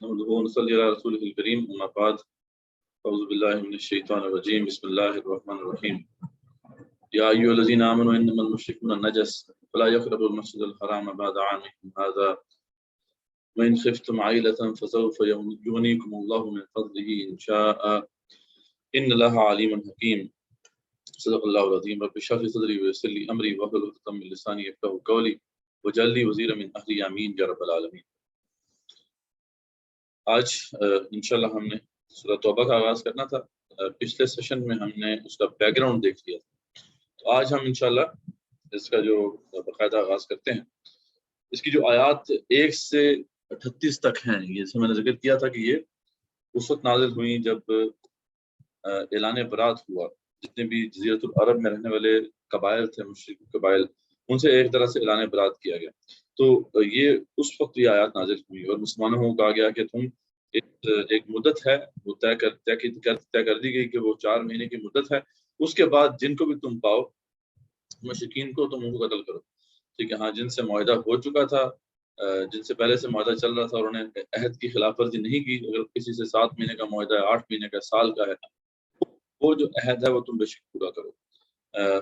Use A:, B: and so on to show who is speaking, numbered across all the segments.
A: ونصلي على رسوله الكريم أما بعد أعوذ بالله من الشيطان الرجيم بسم الله الرحمن الرحيم يا أيها الذين آمنوا إنما المشركون نجس فلا يقربوا المسجد الحرام بعد عامكم هذا وإن خفتم عيلة فسوف يغنيكم الله من فضله إن شاء إن الله عليم حكيم صدق الله العظيم رب اشرح لي صدري ويسر لي أمري واحلل عقدة من لساني يفقهوا قولي واجعل لي وزيرا من أهلي آمين يا رب العالمين۔ آج انشاءاللہ ہم نے سورہ توبہ کا آغاز کرنا تھا۔ پچھلے سیشن میں ہم نے اس کا بیک گراؤنڈ دیکھ لیا تھا، تو آج ہم انشاءاللہ اس کا جو باقاعدہ آغاز کرتے ہیں۔ اس کی جو آیات 1 سے 38 تک ہیں، یہ میں نے ذکر کیا تھا کہ یہ اس وقت نازل ہوئی جب اعلان برات ہوا۔ جتنے بھی جزیرۃ العرب میں رہنے والے قبائل تھے، مشرک قبائل، ان سے ایک طرح سے اعلان برات کیا گیا۔ تو یہ اس وقت یہ آیات نازل ہوئی اور مسلمانوں کو کہا گیا کہ تم ایک مدت ہے وہ طے کر دی گئی کہ وہ 4 مہینے کی مدت ہے، اس کے بعد جن کو بھی تم پاؤ مشرکین کو تم ان کو قتل کرو، ٹھیک ہے۔ ہاں، جن سے معاہدہ ہو چکا تھا، جن سے پہلے سے معاہدہ چل رہا تھا اور انہوں نے عہد کی خلاف ورزی نہیں کی، اگر کسی سے 7 مہینے کا معاہدہ ہے، 8 مہینے کا، سال کا ہے، وہ جو عہد ہے وہ تم بے شک پورا کرو،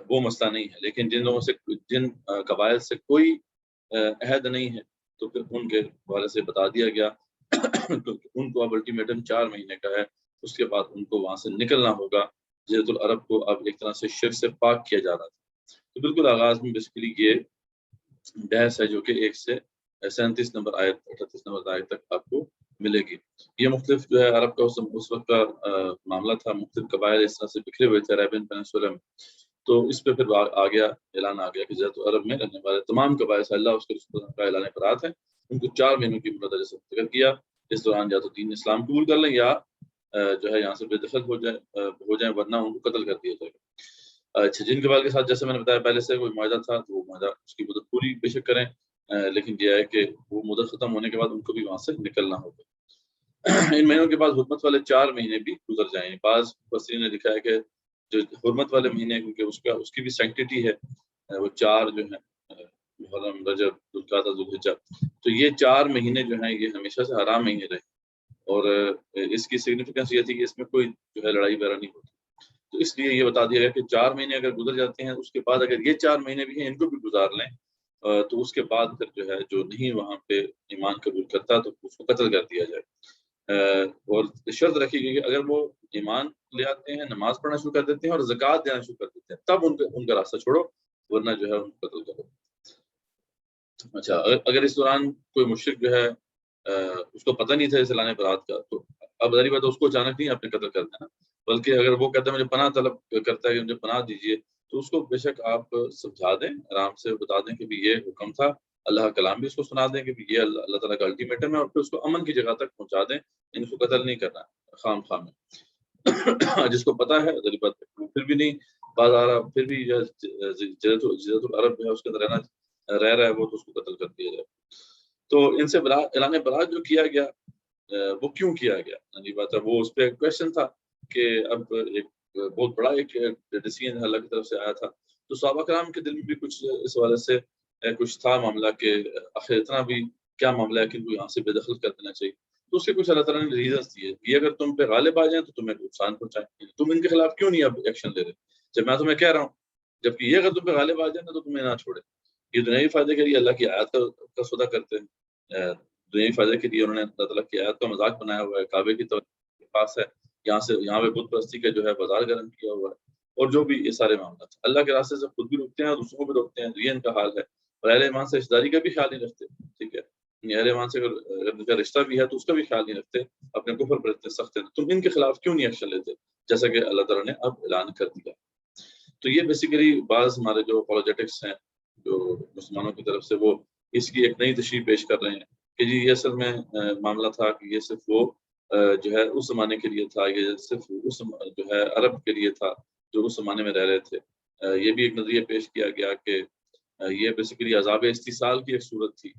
A: وہ مسئلہ نہیں ہے۔ لیکن جن لوگوں سے، جن قبائل سے کوئی عہد نہیں ہے، تو پھر ان کے حوالے سے بتا دیا گیا ان کو اب الٹیمیٹم 4 مہینے کا ہے، اس کے بعد ان کو وہاں سے نکلنا ہوگا۔ جزیرۃ العرب کو اب ایک طرح سے شرک سے پاک کیا جا رہا تھا۔ تو بالکل آغاز میں بیسیکلی یہ بحث ہے جو کہ 1 سے 37 نمبر آیت 38 نمبر آیت تک آپ کو ملے گی۔ یہ مختلف جو ہے عرب کا اس وقت کا معاملہ تھا، مختلف قبائل اس طرح سے بکھرے ہوئے تھے عربین پینسولا میں۔ تو اس پہ پھر اعلان آ گیا کہ جزیرۃ العرب میں رہنے والے تمام قبائل سے اللہ اس کے رسول کا اعلان برات ہے، ان کو 4 مہینوں کی مدت جیسے ذکر کیا، اس دوران یا تو دین اسلام قبول کر لیں یا جو ہے یہاں سے بے دخل ہو جائیں، ورنہ ان کو قتل کر دیا جائے گا۔ اچھا، جن قبائل کے ساتھ جیسے میں نے بتایا پہلے سے کوئی معاہدہ تھا تو وہ معاہدہ اس کی مدت پوری بے شک کریں، لیکن یہ ہے کہ وہ مدت ختم ہونے کے بعد ان کو بھی وہاں سے نکلنا ہوگا۔ ان مہینوں کے بعد حرمت والے 4 مہینے بھی گزر جائیں۔ بعض مفسرین نے لکھا ہے کہ جو حرمت والے مہینے، کیونکہ اس کی بھی سینکٹیٹی ہے، وہ 4 جو ہیں محرم، رجب، ذوالقعدہ، ذوالحجہ، تو یہ 4 مہینے جو ہیں یہ ہمیشہ سے حرام مہینے رہے، اور اس کی سگنیفیکینس یہ تھی کہ اس میں کوئی جو ہے لڑائی وغیرہ نہیں ہوتی۔ تو اس لیے یہ بتا دیا گیا کہ 4 مہینے اگر گزر جاتے ہیں، اس کے بعد اگر یہ 4 مہینے بھی ہیں ان کو بھی گزار لیں، تو اس کے بعد پھر جو ہے جو نہیں وہاں پہ ایمان قبول کرتا تو اس کو قتل کر دیا جائے۔ اور شرط رکھی گئی کہ اگر وہ ایمان لے آتے ہیں، نماز پڑھنا شروع کر دیتے ہیں اور زکوٰۃ دینا شروع کر دیتے ہیں، تب ان کا راستہ چھوڑو، ورنہ جو ہے ان کو قتل کرو۔ اچھا، اگر اس دوران کوئی مشرک جو ہے اس کو پتہ نہیں تھا اس اعلان برات کا، تو اب ظاہری بات ہے اس کو اچانک نہیں آپ نے قتل کر دینا، بلکہ اگر وہ کہتا ہے مجھے پناہ طلب کرتا ہے کہ مجھے پناہ دیجیے، تو اس کو بے شک آپ سمجھا دیں، آرام سے بتا دیں کہ یہ حکم تھا، اللہ کا کلام بھی اس کو سنا دیں کہ یہ اللہ تعالیٰ کا الٹیمیٹم ہے، اور پھر اس کو امن کی جگہ تک پہنچا دیں، ان کو قتل نہیں کرنا خام خام میں۔ جس کو پتہ ہے ظاہری بات پھر بھی نہیں باز آ رہا، پھر بھی جزیرۃ العرب جو ہے اس کے اندر رہ رہا ہے وہ، تو اس کو قتل کر دیا جائے۔ تو ان سے اعلان برات جو کیا گیا وہ کیوں کیا گیا؟ ظاہری بات ہے وہ اس پہ کویشچن تھا کہ اب ایک بہت بڑا ایک ڈیسیژن اللہ کی طرف سے آیا تھا، تو صحابہ کرام کے دل میں بھی کچھ اس حوالے سے کچھ تھا معاملہ کہ آخر اتنا بھی کیا معاملہ ہے کہ ان کو یہاں سے بے دخل کر دینا چاہیے۔ تو اس کے کچھ اللہ تعالیٰ نے ریزنس دیے کہ اگر تم پہ غالب آ جائیں تو تمہیں نقصان پہنچائیں، تم ان کے خلاف کیوں نہیں اب ایکشن لے رہے؟ جب میں تمہیں کہہ رہا ہوں، جبکہ یہ اگر تم پہ غالب آ جائیں نا تو تمہیں نہ چھوڑے۔ یہ دنیاوی فائدے کے لیے اللہ کی آیات کا سودا کرتے ہیں، دنیاوی فائدے کے لیے انہوں نے اللہ تعالیٰ کی آیات کا مذاق بنایا ہوا ہے، کعبے کی پاس ہے، یہاں پہ بت پرستی کا جو ہے بازار گرم کیا ہوا ہے، اور جو بھی یہ سارے معاملات اللہ کے راستے سے خود بھی رکتے ہیں اور دوسروں کو بھی روکتے ہیں، تو یہ ان کا حال ہے۔ اور اہل ایمان سے رشتہ داری کا بھی خیال نہیں رکھتے، ٹھیک ہے، اہل ایمان سے اگر ان کا رشتہ بھی ہے تو اس کا بھی خیال نہیں رکھتے، اپنے کفر پر اتنے سخت ہیں۔ تم ان کے خلاف کیوں نہیں ایکشن لیتے جیسا کہ اللہ تعالیٰ نے اب اعلان کر دیا؟ تو یہ بیسیکلی بعض ہمارے جو اپولوجیٹکس ہیں جو مسلمانوں کی طرف سے، وہ اس کی ایک نئی تشریح پیش کر رہے ہیں کہ جی یہ اصل میں معاملہ تھا کہ یہ صرف وہ جو ہے اس زمانے کے لیے تھا، یہ صرف اس جو ہے عرب کے لیے تھا جو اس زمانے میں رہ رہے تھے۔ یہ بھی ایک نظریہ پیش کیا گیا کہ یہ بیسیکلی عذاب استیصال کی ایک صورت تھی،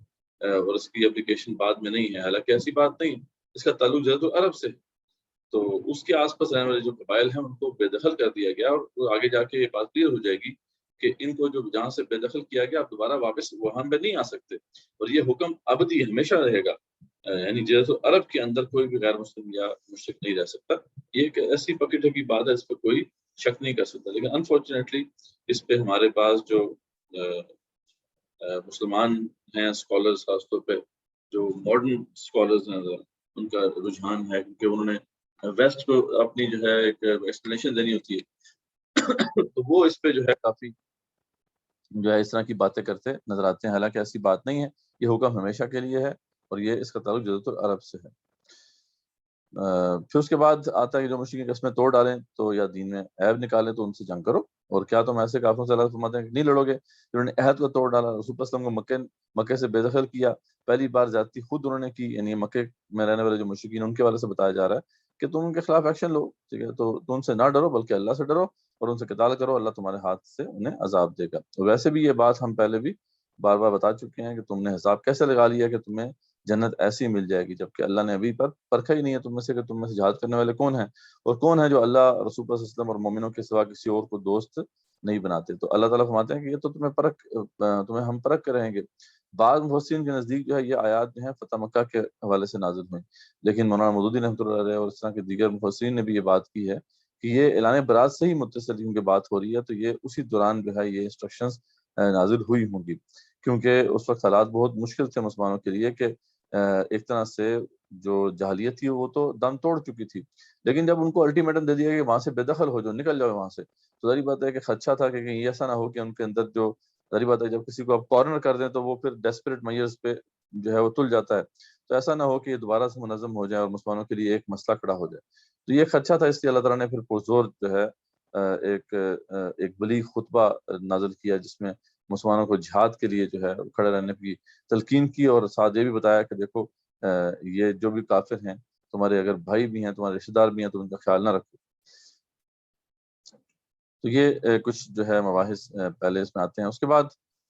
A: اور اس کی اپلیکیشن بعد میں نہیں ہے، حالانکہ ایسی بات نہیں، اس کا تعلق جزیرۃ العرب سے، تو اس کے آس پاس رہنے والے جو قبائل ہیں ان کو بے دخل کر دیا گیا، اور آگے جا کے یہ بات کلیئر ہو جائے گی کہ ان کو جو جہاں سے بے دخل کیا گیا آپ دوبارہ واپس وہاں پہ نہیں آ سکتے، اور یہ حکم ابدی ہمیشہ رہے گا، یعنی جزیرۃ العرب کے اندر کوئی بھی غیر مسلم یا مشرک نہیں رہ سکتا۔ یہ ایک ایسی پکی ٹکی بات ہے، اس پہ کوئی شک نہیں کر سکتا، لیکن انفارچونیٹلی اس پہ ہمارے پاس جو مسلمان ہیں اسکالرز، خاص طور پہ جو ماڈرن اسکالرز ہیں ان کا رجحان ہے، کیونکہ انہوں نے ویسٹ کو اپنی جو ہے ایک ایکسپلینیشن دینی ہوتی ہے تو وہ اس پہ جو ہے کافی جو ہے اس طرح کی باتیں کرتے نظر آتے ہیں، حالانکہ ایسی بات نہیں ہے، یہ حکم ہمیشہ کے لیے ہے اور یہ اس کا تعلق جزیرۃ العرب سے ہے۔ پھر اس کے بعد آتا ہے کہ جو مشرکین قسمیں توڑ ڈالیں تو یا دین میں عیب نکالیں تو ان سے جنگ کرو، اور کیا تم ایسے کافروں سے اللہ فرماتے ہیں کہ نہیں لڑو گے جنہوں نے عہد کو توڑ ڈالا، رسول اللہ صلی اللہ علیہ وسلم کو مکے سے بے دخل کیا، پہلی بار زیادتی خود انہوں نے کی، یعنی مکے میں رہنے والے جو مشرکین ان کے والے سے بتایا جا رہا ہے کہ تم ان کے خلاف ایکشن لو، ٹھیک ہے، تو تم ان سے نہ ڈرو بلکہ اللہ سے ڈرو اور ان سے قتال کرو، اللہ تمہارے ہاتھ سے انہیں عذاب دے گا۔ تو ویسے بھی یہ بات ہم پہلے بھی بار بار بتا چکے ہیں کہ تم نے حساب کیسے لگا لیا کہ تمہیں جنت ایسی مل جائے گی، جبکہ اللہ نے ابھی پر پرکھا ہی نہیں ہے تم میں سے کہ تم میں سے جہاد کرنے والے کون ہیں اور کون ہے جو اللہ رسول اللہ صلی اللہ علیہ وسلم اور مومنوں کے سوا کسی اور کو دوست نہیں بناتے۔ تو اللہ تعالیٰ فرماتے ہیں کہ یہ تو تمہیں ہم پرکھ کے رہیں گے۔ بعض مفسرین کے نزدیک جو ہے یہ آیات جو ہیں فتح مکہ کے حوالے سے نازل ہوئیں، لیکن مولانا مودودی رحمۃ اللہ علیہ اور اس طرح کے دیگر مفسرین نے بھی یہ بات کی ہے کہ یہ اعلان برات سے ہی متصل کیونکہ بات ہو رہی ہے، تو یہ اسی دوران جو ہے یہ انسٹرکشنز نازل ہوئی ہوں گی، کیونکہ اس وقت حالات بہت مشکل تھے مسلمانوں کے لیے کہ ایک طرح سے جو جاہلیت تھی وہ تو دم توڑ چکی تھی، لیکن جب ان کو الٹیمیٹم دے دیا کہ وہاں سے بے دخل ہو جاؤ، نکل جاؤ وہاں سے، تو ظاہر بات ہے کہ خدشہ تھا کہ کہیں ایسا نہ ہو کہ ان کے اندر جو ظاہر بات ہے جب کسی کو آپ کارنر کر دیں تو وہ پھر ڈیسپریٹ میئرز پہ جو ہے وہ تل جاتا ہے، تو ایسا نہ ہو کہ یہ دوبارہ سے منظم ہو جائے اور مسلمانوں کے لیے ایک مسئلہ کھڑا ہو جائے، تو یہ خدشہ تھا، اس لیے اللہ تعالیٰ نے پھر پرزور جو ہے ایک بلیغ خطبہ نازل کیا جس میں مسلمانوں کو جہاد کے لیے جو ہے کھڑے رہنے کی تلقین کی، اور ساتھ یہ بھی بتایا کہ دیکھو یہ جو بھی کافر ہیں تمہارے اگر بھائی بھی ہیں، تمہارے رشتہ دار بھی ہیں، تو ان کا خیال نہ رکھو۔ تو یہ کچھ جو ہے مباحث پہلے اس میں آتے ہیں۔ اس کے بعد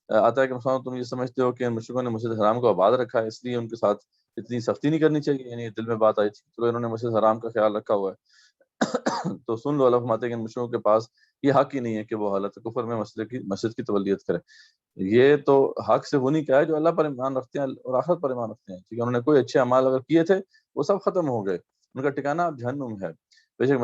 A: آتا ہے کہ مسلمان تم یہ سمجھتے ہو کہ مشرکوں نے مسجد حرام کو آباد رکھا ہے اس لیے ان کے ساتھ اتنی سختی نہیں کرنی چاہیے، یعنی دل میں بات آئی تھی تو انہوں نے مسجد حرام کا خیال رکھا ہوا ہے تو سن لو، اللہ فرماتے ہیں کہ مشرکوں کے پاس یہ حق ہی نہیں ہے کہ وہ حالت کفر میں مسجد کی تولیت کرے، یہ تو حق سے وہ نہیں کہا ہے جو اللہ پر ایمان رکھتے ہیں اور آخرت پر ایمان رکھتے ہیں، ٹھیک ہے، انہوں نے کوئی اچھے اعمال اگر کیے تھے وہ سب ختم ہو گئے، ان کا ٹھکانہ اب جہنم ہے۔ بے شک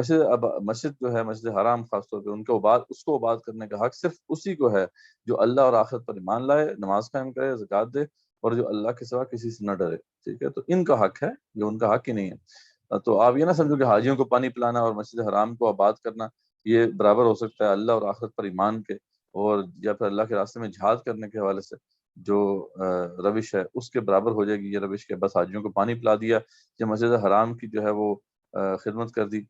A: مسجد جو ہے مسجد حرام خاص طور پہ اس کو آباد کرنے کا حق صرف اسی کو ہے جو اللہ اور آخرت پر ایمان لائے، نماز قائم کرے، زکوٰۃ دے اور جو اللہ کے سوا کسی سے نہ ڈرے، ٹھیک ہے، تو ان کا حق ہے، یہ ان کا حق ہی نہیں ہے۔ تو آپ یہ نہ سمجھو کہ حاجیوں کو پانی پلانا اور مسجد حرام کو آباد کرنا یہ برابر ہو سکتا ہے اللہ اور آخرت پر ایمان کے اور یا پھر اللہ کے راستے میں جہاد کرنے کے حوالے سے جو روش ہے اس کے برابر ہو جائے گی یہ روش، کہ بس حاجیوں کو پانی پلا دیا یا مسجد حرام کی جو ہے وہ خدمت کر دی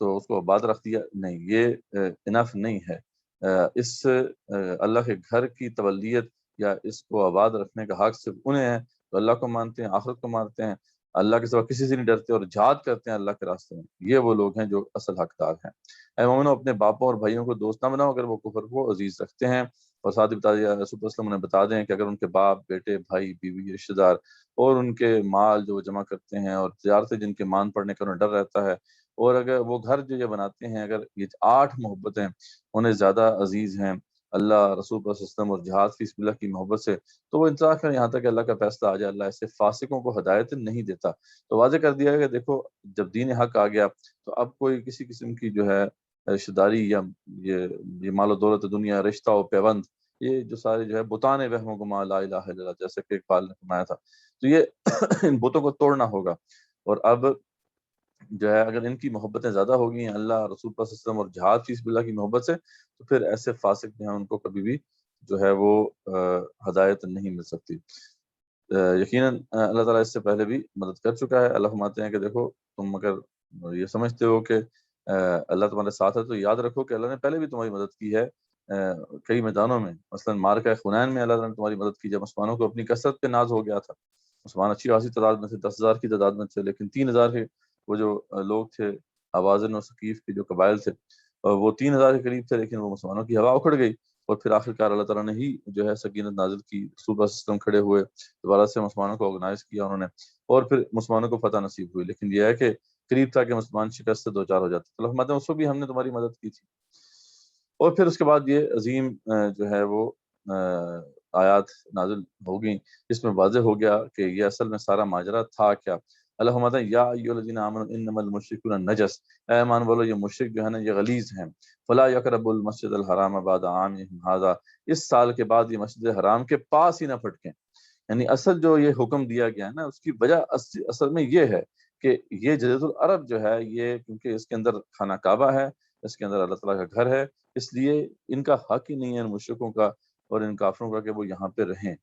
A: تو اس کو آباد رکھ دیا، نہیں، یہ انف نہیں ہے۔ اس اللہ کے گھر کی تولیت یا اس کو آباد رکھنے کا حق صرف انہیں ہے تو اللہ کو مانتے ہیں، آخرت کو مانتے ہیں، اللہ کے سوا کسی سے نہیں ڈرتے اور جہاد کرتے ہیں اللہ کے راستے میں، یہ وہ لوگ ہیں جو اصل حقدار ہیں۔ اے مومنو، اپنے باپوں اور بھائیوں کو دوست نہ بناؤ اگر وہ کفر کو عزیز رکھتے ہیں، اور ساتھ ہی بتا دیا رسول اللہ صلی اللہ علیہ وسلم نے بتا دیں کہ اگر ان کے باپ، بیٹے، بھائی، بیوی، رشتہ دار اور ان کے مال جو وہ جمع کرتے ہیں اور تجارتیں جن کے مان پڑنے کا انہیں ڈر رہتا ہے، اور اگر وہ گھر جو یہ بناتے ہیں اگر یہ 8 محبتیں انہیں زیادہ عزیز ہیں اللہ، رسول اللہ صلی اللہ علیہ وسلم اور جہاد فی سبیل اللہ کی محبت سے، تو وہ انتظار کریں یہاں تک کہ اللہ کا فیصلہ آ جائے، اللہ ایسے فاسقوں کو ہدایت نہیں دیتا۔ تو واضح کر دیا ہے کہ دیکھو جب دین حق آ گیا تو اب کوئی کسی قسم کی جو ہے رشتہ داری یا یہ مال و دولت دنیا، رشتہ و پیوند، یہ جو سارے جو ہے بتان وہم و گما لا الہ الا اللہ جیسے کہ اقبال نے فرمایا تھا، تو یہ ان بتوں کو توڑنا ہوگا، اور اب جو ہے اگر ان کی محبتیں زیادہ ہو گئی ہیں اللہ، رسول اللہ صلی اللہ علیہ وسلم اور جہاد فی سبیل اللہ کی محبت سے، تو پھر ایسے فاسق جو ہیں ان کو کبھی بھی جو ہے وہ ہدایت نہیں مل سکتی۔ یقیناً اللہ تعالیٰ اس سے پہلے بھی مدد کر چکا ہے۔ اللہ فرماتے ہیں کہ دیکھو تم اگر یہ سمجھتے ہو کہ اللہ تمہارے ساتھ ہے تو یاد رکھو کہ اللہ نے پہلے بھی تمہاری مدد کی ہے کئی میدانوں میں، مثلا مارکہ حنین میں اللہ تعالیٰ نے تمہاری مدد کی جب مسلمانوں کو اپنی کثرت پہ ناز ہو گیا تھا، مسلمان اچھی خاصی تعداد میں تھے، 10,000 کی تعداد میں تھے، لیکن 3,000 کے وہ جو لوگ تھے حوازن و ثقیف کے جو قبائل تھے وہ 3,000 کے قریب تھے، لیکن وہ مسلمانوں کی ہوا اکھڑ گئی اور پھر آخرکار اللہ تعالیٰ نے ہی جو ہے سکینت نازل کی، رسول اللہ صلی اللہ علیہ وسلم کھڑے ہوئے، دوبارہ سے مسلمانوں کو آرگنائز کیا انہوں نے، اور پھر مسلمانوں کو فتح نصیب ہوئی، لیکن یہ ہے کہ قریب تھا کہ مسلمان شکست سے دوچار ہو جاتے، تو اللہ فرماتے ہیں اس کو بھی ہم نے تمہاری مدد کی تھی۔ اور پھر اس کے بعد یہ عظیم جو ہے وہ آیات نازل ہو گئیں، جس میں واضح ہو گیا کہ یہ اصل میں سارا ماجرا تھا کیا۔ اللہم یا ایھا الذین آمنوا انما المشرکون نجس، اے ایمان والو یہ مشرک جو ہے نا یہ غلیظ ہیں، فلا یقربوا المسجد الحرام بعد عامہم ھذا، اس سال کے بعد یہ مسجد حرام کے پاس ہی نہ پھٹکیں۔ یعنی اصل جو یہ حکم دیا گیا ہے نا اس کی وجہ اصل میں یہ ہے کہ یہ جزیرۃ العرب جو ہے یہ کیونکہ اس کے اندر خانہ کعبہ ہے، اس کے اندر اللہ تعالیٰ کا گھر ہے، اس لیے ان کا حق ہی نہیں ہے ان مشرکوں کا اور ان کافروں کا کہ وہ یہاں پہ رہیں،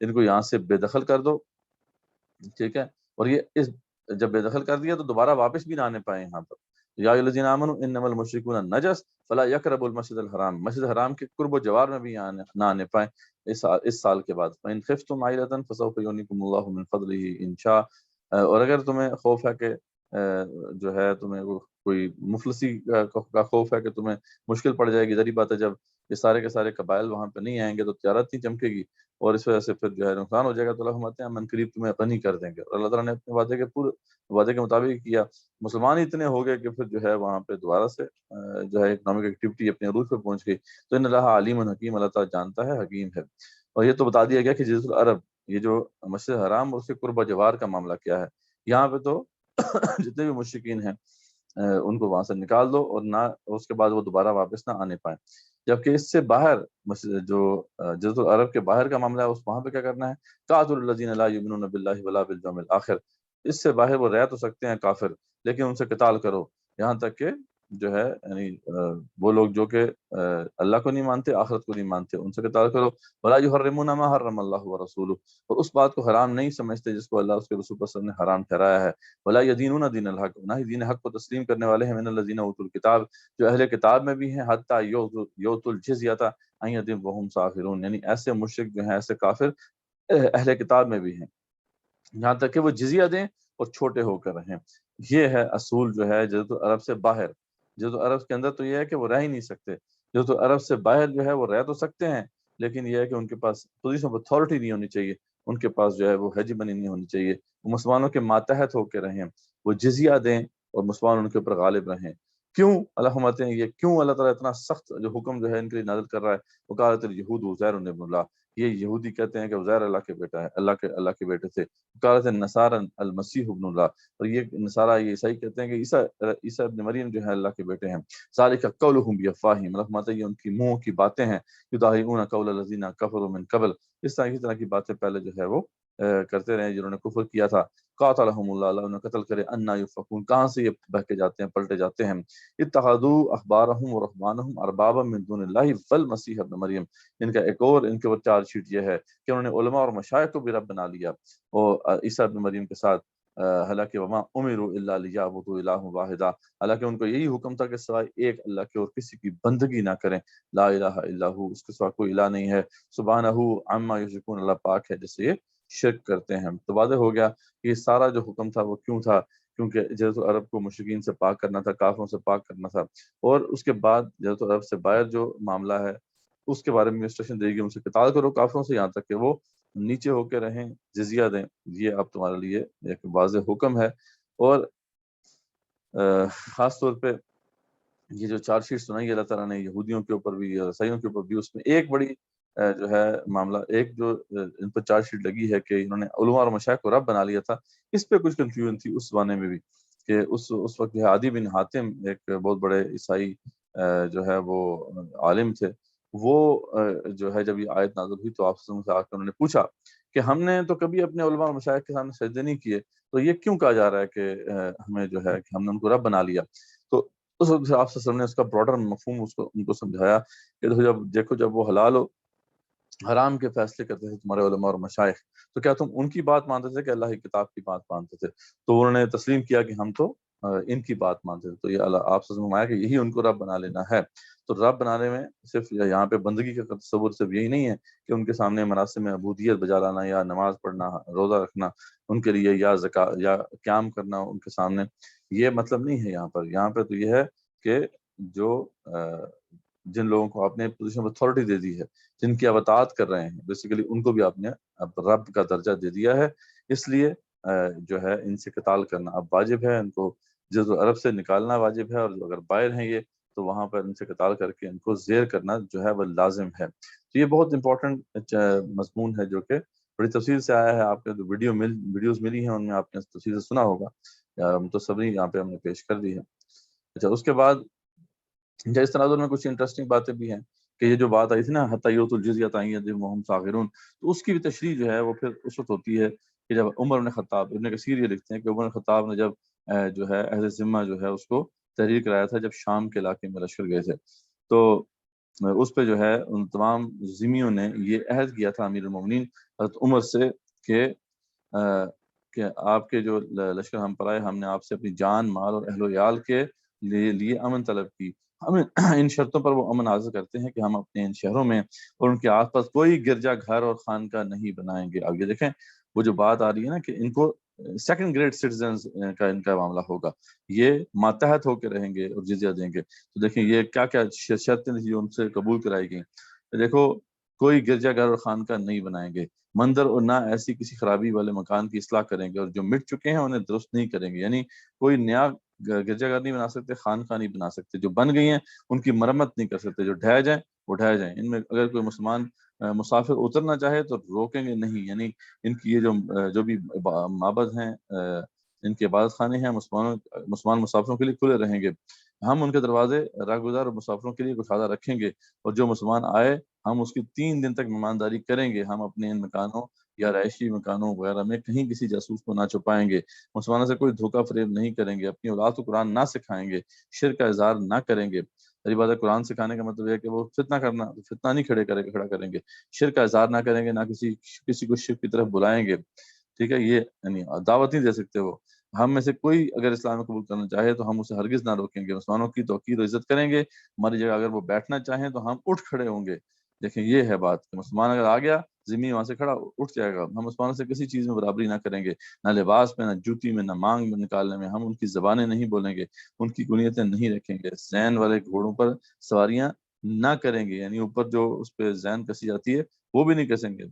A: ان کو یہاں سے بے دخل کر دو، ٹھیک ہے۔ اور یہ اس جب بے دخل کر دیا تو دوبارہ واپس بھی نہ آنے پائے یہاں پر۔ یا ایھا الذین آمنوا انما المشرکون نجس فلا یقربوا المسجد الحرام، مسجد حرام کے قرب و جوار میں بھی نہ آنے پائیں اس سال کے بعد۔ فإن خفتم عائلۃ فسوف یغنیکم اللہ من فضلہ ان شاء، اور اگر تمہیں خوف ہے کہ جو ہے تمہیں کوئی مفلسی کا خوف ہے کہ تمہیں مشکل پڑ جائے گی، ظاہری بات ہے جب یہ سارے کے سارے قبائل وہاں پہ نہیں آئیں گے تو تجارت نہیں چمکے گی اور اس وجہ سے پھر جو ہے نقصان ہو جائے گا، تو اللہ فرماتے ہیں من قریب تمہیں غنی کر دیں گے۔ اور اللہ تعالیٰ نے اپنے وعدے کے مطابق کیا، مسلمان اتنے ہو گئے کہ پھر جو ہے وہاں پہ دوبارہ سے جو ہے اکنامک ایکٹیویٹی اپنے عروج پہ پہنچ گئی۔ تو ان اللہ علیم حکیم، اللہ تعالیٰ جانتا ہے، حکیم ہے۔ اور یہ تو بتا دیا گیا کہ جزیرۃ العرب یہ جو مسجد حرام اور اس کے قرب و جوار کا معاملہ کیا ہے، یہاں پہ تو جتنے بھی مشرکین ہیں ان کو وہاں سے نکال دو اور نہ اس کے بعد وہ دوبارہ واپس نہ آنے پائیں۔ جبکہ اس سے باہر جو جزیرۃ العرب کے باہر کا معاملہ ہے اس وہاں پہ کیا کرنا ہے، قاتلوا الذین لا یؤمنون باللہ ولا بالیوم الآخر، اس سے باہر وہ رہ تو سکتے ہیں کافر لیکن ان سے قتال کرو یہاں تک کہ جو ہے یعنی وہ لوگ جو کہ اللہ کو نہیں مانتے، آخرت کو نہیں مانتے، ان سے قتال کرو۔ ولا یحرمون ما حرم اللہ ورسولہ، اور اس بات کو حرام نہیں سمجھتے جس کو اللہ اس کے رسول صلی اللہ علیہ وسلم نے حرام ٹھہرایا ہے۔ ولا یدینون دین الحق، نہ ہی دین حق کو تسلیم کرنے والے ہیں من الذین اوتوا الکتاب، جو اہل کتاب میں بھی ہیں، حتی یؤتوا الجزیۃ عن ید وہم صاغرون، یعنی ایسے مشرک جو ہیں، ایسے کافر اہل کتاب میں بھی ہیں یہاں تک کہ وہ جزیہ دیں اور چھوٹے ہو کر رہیں۔ یہ ہے اصول جو ہے جزیرۃ العرب سے باہر۔ جزیرۃ العرب کے اندر تو یہ ہے کہ وہ رہ ہی نہیں سکتے، جزیرۃ العرب سے باہر جو ہے وہ رہ تو سکتے ہیں لیکن یہ ہے کہ ان کے پاس پوزیشن آف اتھارٹی نہیں ہونی چاہیے، ان کے پاس جو ہے وہ ہیجمنی نہیں ہونی چاہیے، وہ مسلمانوں کے ماتحت ہو کے رہیں، وہ جزیہ دیں اور مسلمان ان کے اوپر غالب رہیں۔ کیوں اللہ فرماتے ہیں یہ کیوں اللہ تعالیٰ اتنا سخت جو حکم جو ہے ان کے لیے نازل کر رہا ہے؟ وقالت الیہود عزیر ابن اللہ، یہ یہودی کہتے ہیں کہ عزیر اللہ کے بیٹا ہے، اللہ کے بیٹے تھے۔ وقالت النصارى المسیح ابن اللہ، اور یہ نصارہ یہ عیسائی کہتے ہیں کہ عیسیٰ ابن مریم جو ہے اللہ کے بیٹے ہیں۔ ذالک قولہم بافواہہم، اللہ فرماتا ہے یہ ان کی منہ کی باتیں ہیں، یضاہئون قول الذین کفروا من قبل، اس طرح کی باتیں پہلے جو ہے وہ کرتے رہے جنہوں نے کفر کیا تھا۔ قاتلہم اللہ، اللہ انہیں قتل کرے، انا یؤفکون، کہاں سے یہ بہکے جاتے ہیں، پلٹے جاتے ہیں۔ اتخذوا احبارہم ورہبانہم اربابا من دون اللہ والمسیح ابن مریم، ان کا ایک اور ان کے اوپر چارج شیٹ یہ ہے کہ انہوں نے علماء اور مشائخ کو بھی رب بنا لیا اور عیسیٰ ابن مریم کے ساتھ، حالانکہ وما امروا الا لیعبدوا الہ واحدا، حالانکہ ان کو یہی حکم تھا کہ سوائے ایک اللہ کے اور کسی کی بندگی نہ کریں، لا الہ الا ہو، اس کے سوا کوئی الہ نہیں ہے، سبحانہ عما یشرکون، اللہ پاک ہے جس سے یہ شرک کرتے ہیں۔ تو واضح ہو گیا کہ یہ سارا جو حکم تھا وہ کیوں تھا، کیونکہ جزیرۃ العرب کو مشرکین سے پاک کرنا تھا، کافروں سے پاک کرنا تھا۔ اور اس کے بعد جزیرۃ العرب سے باہر جو معاملہ ہے اس کے بارے میں انسٹرکشن دے گی، ان سے قتال کرو کافروں سے یہاں تک کہ وہ نیچے ہو کے رہیں، جزیہ دیں۔ یہ اب تمہارے لیے ایک واضح حکم ہے۔ اور خاص طور پہ یہ جو چارج شیٹ سنائی اللہ تعالیٰ نے یہودیوں کے اوپر بھی، عیسائیوں کے اوپر بھی، اس میں ایک بڑی جو ہے معاملہ، ایک جو ان پر چارج شیٹ لگی ہے کہ انہوں نے علماء اور مشائخ کو رب بنا لیا تھا، اس پہ کچھ کنفیوژن تھی اس زمانے میں بھی کہ اس وقت جو ہے عدی بن حاتم ایک بہت بڑے عیسائی جو ہے وہ عالم تھے، وہ جو ہے جب یہ آیت نازل ہوئی تو آپ سے آ کر انہوں نے پوچھا کہ ہم نے تو کبھی اپنے علماء اور مشائخ کے سامنے سجدے نہیں کیے، تو یہ کیوں کہا جا رہا ہے کہ ہمیں جو ہے کہ ہم نے ان کو رب بنا لیا؟ تو اس وقت آپ صلی اللہ علیہ وسلم نے اس کا براڈر مفہوم ان کو سمجھایا کہ جب وہ حلال و حرام کے فیصلے کرتے تھے تمہارے علماء اور مشائخ، تو کیا تم ان کی بات مانتے تھے کہ اللہ کی کتاب کی بات مانتے تھے؟ تو انہوں نے تسلیم کیا کہ ہم تو ان کی بات مانتے تھے۔ تو یہ اللہ آپ سے فرمایا کہ یہی ان کو رب بنا لینا ہے۔ تو رب بنانے میں صرف یہاں پہ بندگی کا تصور صرف یہی نہیں ہے کہ ان کے سامنے مراسم میں عبودیت بجا لانا یا نماز پڑھنا، روزہ رکھنا ان کے لیے، یا زکوٰۃ یا قیام کرنا ان کے سامنے، یہ مطلب نہیں ہے یہاں پر۔ یہاں پہ تو یہ ہے کہ جو جن لوگوں کو آپ نے پوزیشن آف اتھارٹی دے دی ہے، جن کی آپ اطاعت کر رہے ہیں، بیسیکلی ان کو بھی آپ نے اب رب کا درجہ دے دیا ہے، اس لیے جو ہے ان سے قتال کرنا اب واجب ہے، ان کو جزیرۃ العرب سے نکالنا واجب ہے، اور اگر باہر ہیں یہ
B: تو وہاں پر ان سے قتال کر کے ان کو زیر کرنا جو ہے وہ لازم ہے. تو یہ بہت امپورٹنٹ مضمون ہے جو کہ بڑی تفصیل سے آیا ہے. آپ کے جو ویڈیوز ملی ہیں ان میں آپ نے تفصیل سے سنا ہوگا, متصوری یہاں پہ ہم نے پیش کر دی ہے. اچھا, اس کے بعد اس تناظر میں کچھ انٹرسٹنگ باتیں بھی ہیں کہ یہ جو بات آئی تھی نا حتیۃ الجزیۃ وہم صاغرون, تو اس کی بھی تشریح جو ہے وہ پھر اس وقت ہوتی ہے کہ جب عمر بن خطاب, ابن کثیر یہ لکھتے ہیں کہ عمر بن خطاب نے جب جو ہے اہل ذمہ جو ہے اس کو تحریر کرایا تھا جب شام کے علاقے میں لشکر گئے تھے, تو اس پہ جو ہے ان تمام ذمیوں نے یہ عہد کیا تھا امیر المومنین حضرت عمر سے کہ آپ کے جو لشکر ہم پر آئے, ہم نے آپ سے اپنی جان, مال اور اہل و عیال کے لیے امن طلب کی. ہم ان شرطوں پر وہ امن حاصل کرتے ہیں کہ ہم اپنے ان شہروں میں اور ان کے آس پاس کوئی گرجا گھر اور خانقاہ نہیں بنائیں گے. اب یہ دیکھیں وہ جو بات آ رہی ہے نا کہ ان کو سیکنڈ گریڈ سٹیزنز کا ان کا معاملہ ہوگا, یہ ماتحت ہو کے رہیں گے اور جزیہ دیں گے. تو دیکھیں یہ کیا کیا شرطیں تھیں جو ان سے قبول کرائی گئیں. دیکھو, کوئی گرجا گھر اور خانقاہ نہیں بنائیں گے, مندر اور نہ ایسی کسی خرابی والے مکان کی اصلاح کریں گے, اور جو مٹ چکے ہیں انہیں درست نہیں کریں گے. یعنی کوئی نیا گرجا گھر نہیں بنا سکتے, خانقاہ نہیں بنا سکتے, جو بن گئی ہیں ان کی مرمت نہیں کر سکتے, جو ڈھہ جائیں وہ ڈھہ جائیں. ان میں اگر کوئی مسلمان مسافر اترنا چاہے تو روکیں گے نہیں. یعنی ان کی یہ جو بھی معبد ہیں, ان کے عبادت خانے ہیں, مسلمان مسافروں کے لیے کھلے رہیں گے. ہم ان کے دروازے راہگزار اور مسافروں کے لیے کشادہ رکھیں گے, اور جو مسلمان آئے ہم اس کی 3 دن تک مہمانداری کریں گے. ہم اپنے ان مکانوں یا رہائشی مکانوں وغیرہ میں کہیں کسی جاسوس کو نہ چھپائیں گے, مسلمانوں سے کوئی دھوکہ فریب نہیں کریں گے, اپنی اولاد کو قرآن نہ سکھائیں گے, شرک کا اظہار نہ کریں گے. میری بات ہے, قرآن سکھانے کا مطلب ہے کہ وہ فتنہ نہیں کھڑا کریں گے, شرک کا اظہار نہ کریں گے, نہ کسی کو شرک کی طرف بلائیں گے. ٹھیک ہے, یہ یعنی دعوت نہیں دے سکتے وہ. ہم میں سے کوئی اگر اسلام قبول کرنا چاہے تو ہم اسے ہرگز نہ روکیں گے, مسلمانوں کی توقیر و عزت کریں گے. ہماری جگہ اگر وہ بیٹھنا چاہیں تو ہم اٹھ کھڑے ہوں گے. دیکھیں یہ ہے بات کہ مسلمان اگر آ گیا ذمہ وہاں سے کھڑا اٹھ جائے گا. ہم مسلمانوں سے کسی چیز میں برابری نہ کریں گے, نہ لباس میں, نہ جوتی میں, نہ مانگ میں نکالنے میں. ہم ان کی زبانیں نہیں بولیں گے, ان کی کنیتیں نہیں رکھیں گے, زین والے گھوڑوں پر سواریاں نہ کریں گے. یعنی اوپر جو اس پہ زین کسی جاتی ہے وہ بھی نہیں کسیں گے,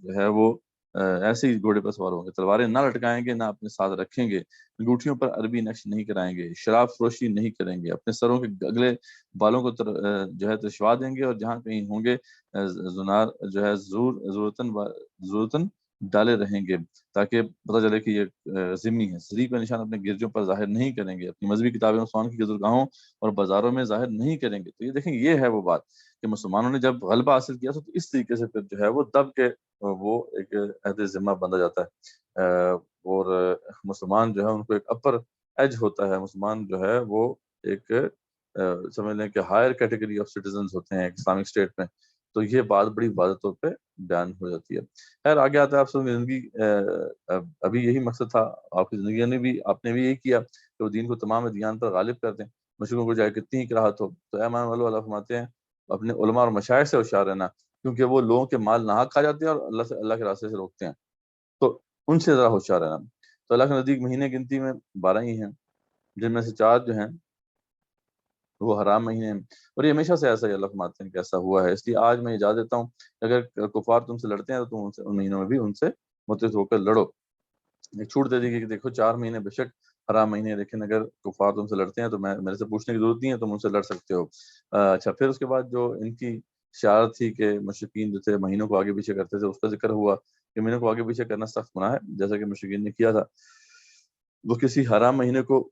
B: جو ہے وہ ایسے ہی گھوڑے پر سوار ہوں گے. تلواریں نہ لٹکائیں گے, نہ اپنے ساتھ رکھیں گے. انگوٹھیوں پر عربی نقش نہیں کرائیں گے, شراب فروشی نہیں کریں گے, اپنے سروں کے اگلے بالوں کو جو ہے ترشوا دیں گے, اور جہاں کہیں ہوں گے زنار جو ہے ضرورتن ڈالے رہیں گے, تاکہ پتہ چلے کہ یہ ذمی ہے. صلیب کا نشان اپنے گرجوں پر ظاہر نہیں کریں گے, اپنی مذہبی کتابیں مسلمان کی گزرگاہوں اور بازاروں میں ظاہر نہیں کریں گے. تو یہ دیکھیں یہ ہے وہ بات کہ مسلمانوں نے جب غلبہ حاصل کیا تو اس طریقے سے پھر جو ہے وہ دب کے وہ ایک عہد ذمہ بندہ جاتا ہے. اور مسلمان جو ہے ان کو ایک اپر ایج ہوتا ہے. مسلمان جو ہے وہ ایک سمجھ لیں کہ ہائر کیٹیگری آف سٹیزنز ہوتے ہیں اسلامک اسٹیٹ میں. تو یہ بات بڑی واضح طور پہ بیان ہو جاتی ہے. خیر آگے آتا ہے آپ سب زندگی, ابھی یہی مقصد تھا آپ کی زندگی نے بھی, آپ نے بھی یہی کیا کہ وہ دین کو تمام ادیان پر غالب کر دیں, مشرکوں کو جائے کتنی ہی کراہت ہو. تو اے ایمان والو, اللہ فرماتے ہیں اپنے علماء اور مشائخ سے ہوشیار رہنا, کیونکہ وہ لوگوں کے مال ناحق کھا جاتے ہیں اور اللہ کے راستے سے روکتے ہیں, تو ان سے ذرا ہوشیار رہنا. تو اللہ کے نزدیک مہینے گنتی میں 12 ہی ہیں, جن میں سے 4 جو ہیں وہ حرام مہینے ہیں, اور یہ ہمیشہ سے ایسا ہی اللہ فرماتے ہیں کہ ایسا ہوا ہے. اس لیے آج میں اجازت دیتا ہوں کہ اگر کفار تم سے لڑتے ہیں تو تم ان مہینوں میں بھی ان سے متحد ہو کر لڑو. ایک چھوٹ دے دی گئی کہ دیکھو 4 مہینے بے شک حرام مہینے ہیں, لیکن اگر کفار تم سے لڑتے ہیں تو میرے سے پوچھنے کی ضرورت نہیں ہے, تم ان سے لڑ سکتے ہو. اچھا, پھر اس کے بعد جو ان کی شعارت تھی کہ مشرکین جو تھے مہینوں کو آگے پیچھے کرتے تھے, اس کا ذکر ہوا کہ مہینوں کو آگے پیچھے کرنا سخت گناہ ہے, جیسا کہ مشرکین نے کیا تھا. وہ کسی حرام مہینے کو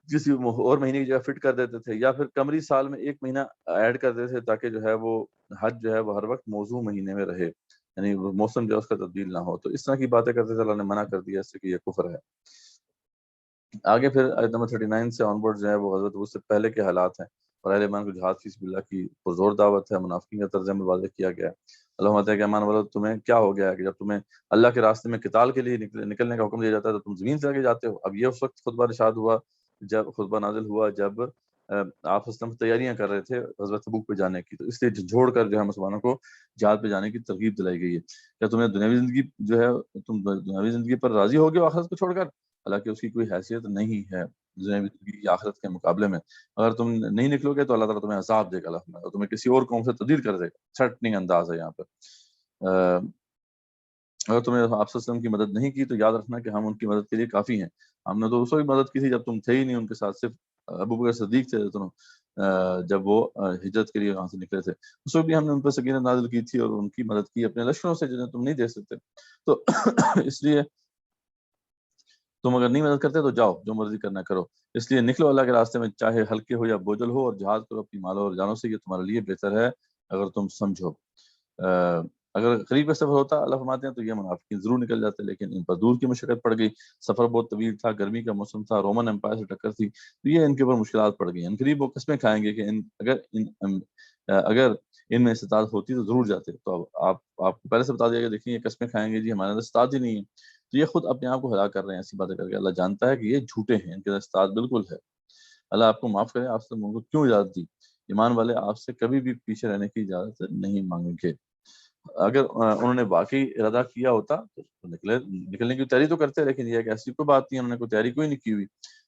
B: کسی اور مہینے کی جگہ فٹ کر دیتے تھے, یا پھر قمری سال میں 1 مہینہ ایڈ کر دیتے تھے تاکہ جو ہے وہ حج جو ہے وہ ہر وقت موضوع مہینے میں رہے, یعنی موسم جو ہے اس کا تبدیل نہ ہو. تو اس طرح کی باتیں کرتے تھے, اللہ نے منع کر دیا اس سے کہ یہ کفر ہے. آگے پھر آیت نمبر 39 سے آن ورڈ جو ہے وہ غزوۃ احد سے پہلے کے حالات ہیں, اور اہل ایمان کو جہاد فی سبیل اللہ کی پرزور دعوت ہے. منافقین کا طرز عمل واضح کیا گیا ہے. اللہ کہتا ہے کہ ایمان والو, تمہیں کیا ہو گیا ہے کہ جب تمہیں اللہ کے راستے میں قتال کے لیے نکلنے کا حکم دیا جاتا ہے تو تم زمین سے آگے جاتے ہو. اب یہ اس وقت خطبہ ارشاد ہوا, جب خطبہ نازل ہوا جب آپ اسلام تیاریاں کر رہے تھے غزوہ تبوک پہ جانے کی, تو اس لیے جھوڑ کر جو ہے مسلمانوں کو جہاد پہ جانے کی ترغیب دلائی گئی ہے. کیا تمہیں دنیاوی زندگی جو ہے, تم دنیاوی زندگی پر راضی ہو گئے آخرت کو چھوڑ کر؟ حالانکہ اس کی کوئی حیثیت نہیں ہے دنیاوی زندگی یا آخرت کے مقابلے میں. اگر تم نہیں نکلو گے تو اللہ تعالیٰ تمہیں عذاب دے گا, اور تمہیں کسی اور قوم سے تبدیل کر دے گا. تھریٹننگ انداز ہے یہاں پر. اگر تمہیں آپ صلی اللہ علیہ وسلم کی مدد نہیں کی تو یاد رکھنا کہ ہم ان کی مدد کے لیے کافی ہیں. ہم نے تو اس وقت مدد کی تھی جب تم تھے ہی نہیں ان کے ساتھ, صرف ابو بکر صدیق تھے, جب وہ ہجرت کے لیے وہاں سے نکلے تھے، اس وقت بھی ہم نے ان پر سکینت نازل کی تھی اور ان کی مدد کی اپنے لشکروں سے جنہیں تم نہیں دیکھ سکتے. تو اس لیے تم اگر نہیں مدد کرتے تو جاؤ جو مرضی کرنا کرو، اس لیے نکلو اللہ کے راستے میں، چاہے ہلکے ہو یا بوجھل ہو، اور جہاد کرو اپنی مالوں اور جانوں سے، یہ تمہارے لیے بہتر ہے اگر تم سمجھو. اگر قریب کا سفر ہوتا اللہ فرماتے ہیں تو یہ منافقین ضرور نکل جاتے، لیکن ان پر دور کی مشقت پڑ گئی، سفر بہت طویل تھا، گرمی کا موسم تھا، رومن امپائر سے ٹکر تھی، تو یہ ان کے اوپر مشکلات پڑ گئی. ان قریب وہ قسمیں کھائیں گے کہ اگر ان میں استطاعت ہوتی تو ضرور جاتے. تو اب آپ کو پہلے سے بتا دیا کہ دیکھیں یہ قسمیں کھائیں گے جی ہمارے اندر استطاعت ہی نہیں ہے، تو یہ خود اپنے آپ کو ہلاک کر رہے ہیں ایسی باتیں کر کے. اللہ جانتا ہے کہ یہ جھوٹے ہیں، ان کے اندر استطاعت بالکل ہے. اللہ آپ کو معاف کرے، آپ سے ان کو کیوں اجازت دی؟ ایمان والے آپ سے کبھی بھی پیچھے رہنے کی اجازت نہیں مانگیں گے. اگر انہوں نے واقعی ارادہ کیا ہوتا تو نکلنے کی تیاری تو کرتے، لیکن یہ ایک ایسی کوئی بات نہیں، انہوں نے کوئی تیاری کوئی نہیں کی ہوئی.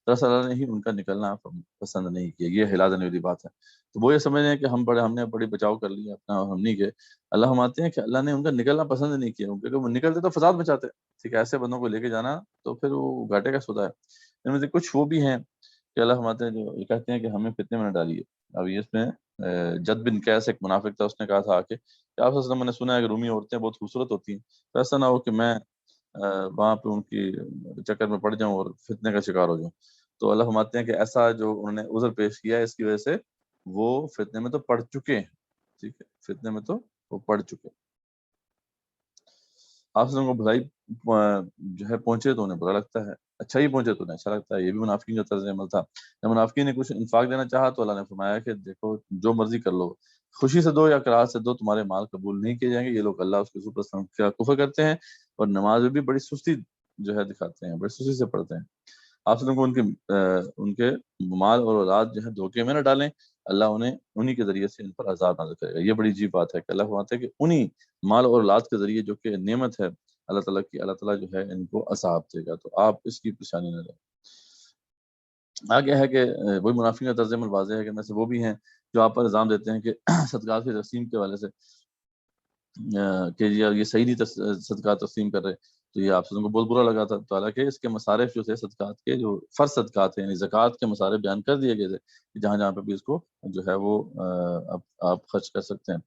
B: دراصل اللہ نے ہی ان کا نکلنا پسند نہیں کیا، یہ ہلا دینے والی بات ہے. تو وہ یہ سمجھ رہے ہیں کہ ہم نے بڑی بچاؤ کر لیا اپنا اور ہم نہیں گئے. اللہ فرماتے ہیں کہ اللہ نے ان کا نکلنا پسند نہیں کیا، کیونکہ وہ نکلتے تو فساد مچاتے. ٹھیک ہے، ایسے بندوں کو لے کے جانا تو پھر وہ گھاٹے کا سودا ہے. ان میں سے کچھ وہ بھی ہیں کہ اللہ فرماتے ہیں جو یہ کہتے ہیں کہ ہمیں فتنے میں نہ ڈالیے. اب یہ اس میں جد بن قیس ایک منافق تھا، اس نے کہا تھا کہ آپ سے میں نے سنا ہے کہ رومی عورتیں بہت خوبصورت ہوتی ہیں، تو ایسا نہ ہو کہ میں وہاں پہ ان کی چکر میں پڑ جاؤں اور فتنے کا شکار ہو جاؤں. تو اللہ فرماتے ہیں کہ ایسا جو انہوں نے عذر پیش کیا ہے اس کی وجہ سے وہ فتنے میں تو پڑ چکے ہیں. ٹھیک ہے، فتنے میں تو وہ پڑ چکے. آپ سے کو بھلائی جو ہے پہنچے تو انہیں برا لگتا ہے، اچھا ہی پہنچے تو انہیں اچھا لگتا ہے. یہ بھی منافقین کا طرز عمل تھا. جب منافقین نے کچھ انفاق دینا چاہا تو اللہ نے فرمایا کہ دیکھو جو مرضی کر لو، خوشی سے دو یا کراہت سے دو، تمہارے مال قبول نہیں کیے جائیں گے. یہ لوگ اللہ اس کے رسول پر کا کفر کرتے ہیں اور نماز میں بھی بڑی سستی جو ہے دکھاتے ہیں، بڑی سستی سے پڑھتے ہیں. آپ سے کو ان کے مال اور اولاد جو ہے دھوکے میں نہ ڈالیں، اللہ انہی کے ذریعے سے ان پر عذاب نازل کرے گا. یہ بڑی عجیب بات ہے کہ اللہ فرماتا ہے کہ انہی مال اور اولاد کے ذریعے جو کہ نعمت ہے اللہ تعالیٰ کی، اللہ تعالیٰ جو ہے ان کو عذاب دے گا. تو آپ اس کی پریشانی نہ لیں. آگے ہے کہ وہی منافقین کا طرز عمل واضح ہے کہ میں سے وہ بھی ہیں جو آپ پر الزام دیتے ہیں کہ صدقات کی تقسیم کے حوالے سے کہ یہ صحیح نہیں صدقات تقسیم کر رہے. تو یہ آپ کو بہت برا لگا تھا. تو حالانکہ اس کے مصارف جو تھے صدقات کے، جو فرض صدقات ہیں یعنی زکوٰۃ کے مصارف بیان کر دیے گئے تھے کہ جہاں جہاں پہ بھی اس کو جو ہے وہ آپ خرچ کر سکتے ہیں.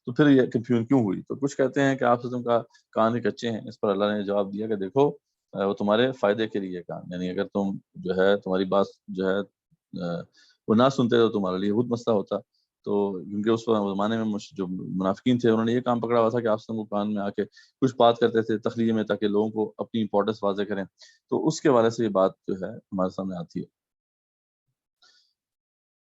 B: تو پھر یہ کنفیوژن کیوں ہوئی؟ تو کچھ کہتے ہیں کہ آپ کا کان ہی کچے ہیں. اس پر اللہ نے جواب دیا کہ دیکھو وہ تمہارے فائدے کے لیے کان، یعنی اگر تم جو ہے تمہاری بات جو ہے وہ نہ سنتے تو تمہارے لیے بہت مسئلہ ہوتا. تو کیونکہ اس زمانے میں جو منافقین تھے انہوں نے یہ کام پکڑا ہوا تھا کہ آپ کو کان میں آ کے کچھ بات کرتے تھے تخلیہ میں تاکہ لوگوں کو اپنی امپورٹنس واضح کریں. تو اس کے حوالے سے یہ بات جو ہے ہمارے سامنے آتی ہے.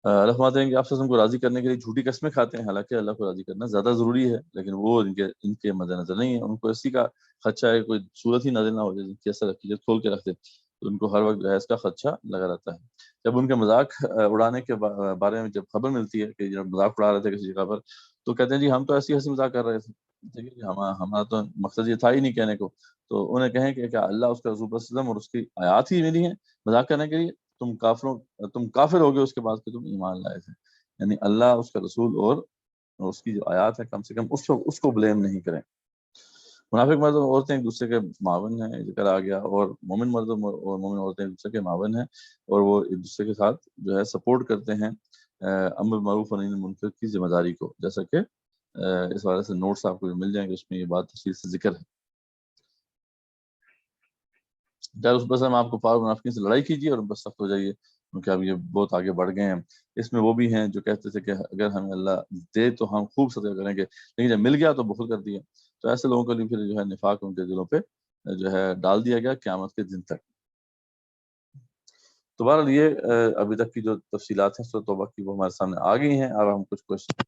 B: اللہ فرماتے ہیں کہ آپ کو راضی کرنے کے لیے جھوٹی قسمیں کھاتے ہیں، حالانکہ اللہ کو راضی کرنا زیادہ ضروری ہے، لیکن وہ ان کے مد نظر نہیں ہے. ان کو اسی کا خدشہ ہے کوئی صورت ہی نازل نہ ہو جائے جن کی عقیدت کھول کے رکھتے، تو ان کو ہر وقت اس کا خدشہ لگا رہتا ہے. جب ان کے مذاق اڑانے کے بارے میں جب خبر ملتی ہے کہ جب مذاق اڑا رہے تھے کسی جگہ پر، تو کہتے ہیں جی ہم تو ایسی ہنسی مذاق کر رہے تھے، ٹھیک ہے جی ہمارا تو مقصد یہ تھا ہی نہیں کہنے کو. تو انہیں کہیں کہ کیا اللہ اس کا رسول وسلم اور اس کی آیات ہی ملی ہیں مذاق کرنے کے لیے؟ تم کافر ہو گئے اس کے بعد کہ تم ایمان لائے تھے. یعنی اللہ اس کا رسول اور اس کی جو آیات ہے کم سے کم اس کو بلیم نہیں کریں. منافق مرد اور عورتیں ایک دوسرے کے معاون ہیں، ذکر آ گیا، اور مومن مرد اور مومن عورتیں ایک دوسرے کے معاون ہیں اور وہ ایک دوسرے کے ساتھ جو ہے سپورٹ کرتے ہیں امر معروف اور نہی عن المنکر کی ذمہ داری کو. جیسا کہ اس حوالے سے نوٹس آپ کو مل جائیں گے، اس میں یہ بات تفصیل سے ذکر ہے. اس بس ہم آپ کو فار منافقین سے لڑائی کیجیے اور بس سخت ہو جائیے، کیونکہ اب یہ بہت آگے بڑھ گئے ہیں. اس میں وہ بھی ہیں جو کہتے تھے کہ اگر ہمیں اللہ دے تو ہم خوب صدقہ کریں گے، لیکن جب مل گیا تو بخل کر دیا. تو ایسے لوگوں کے لیے پھر جو ہے نفاق ان کے دلوں پہ جو ہے ڈال دیا گیا قیامت کے دن تک. تو بہرحال یہ ابھی تک کی جو تفصیلات ہیں سورۃ توبہ کی وہ ہمارے سامنے آ گئی ہیں. اب ہم کچھ کوشچن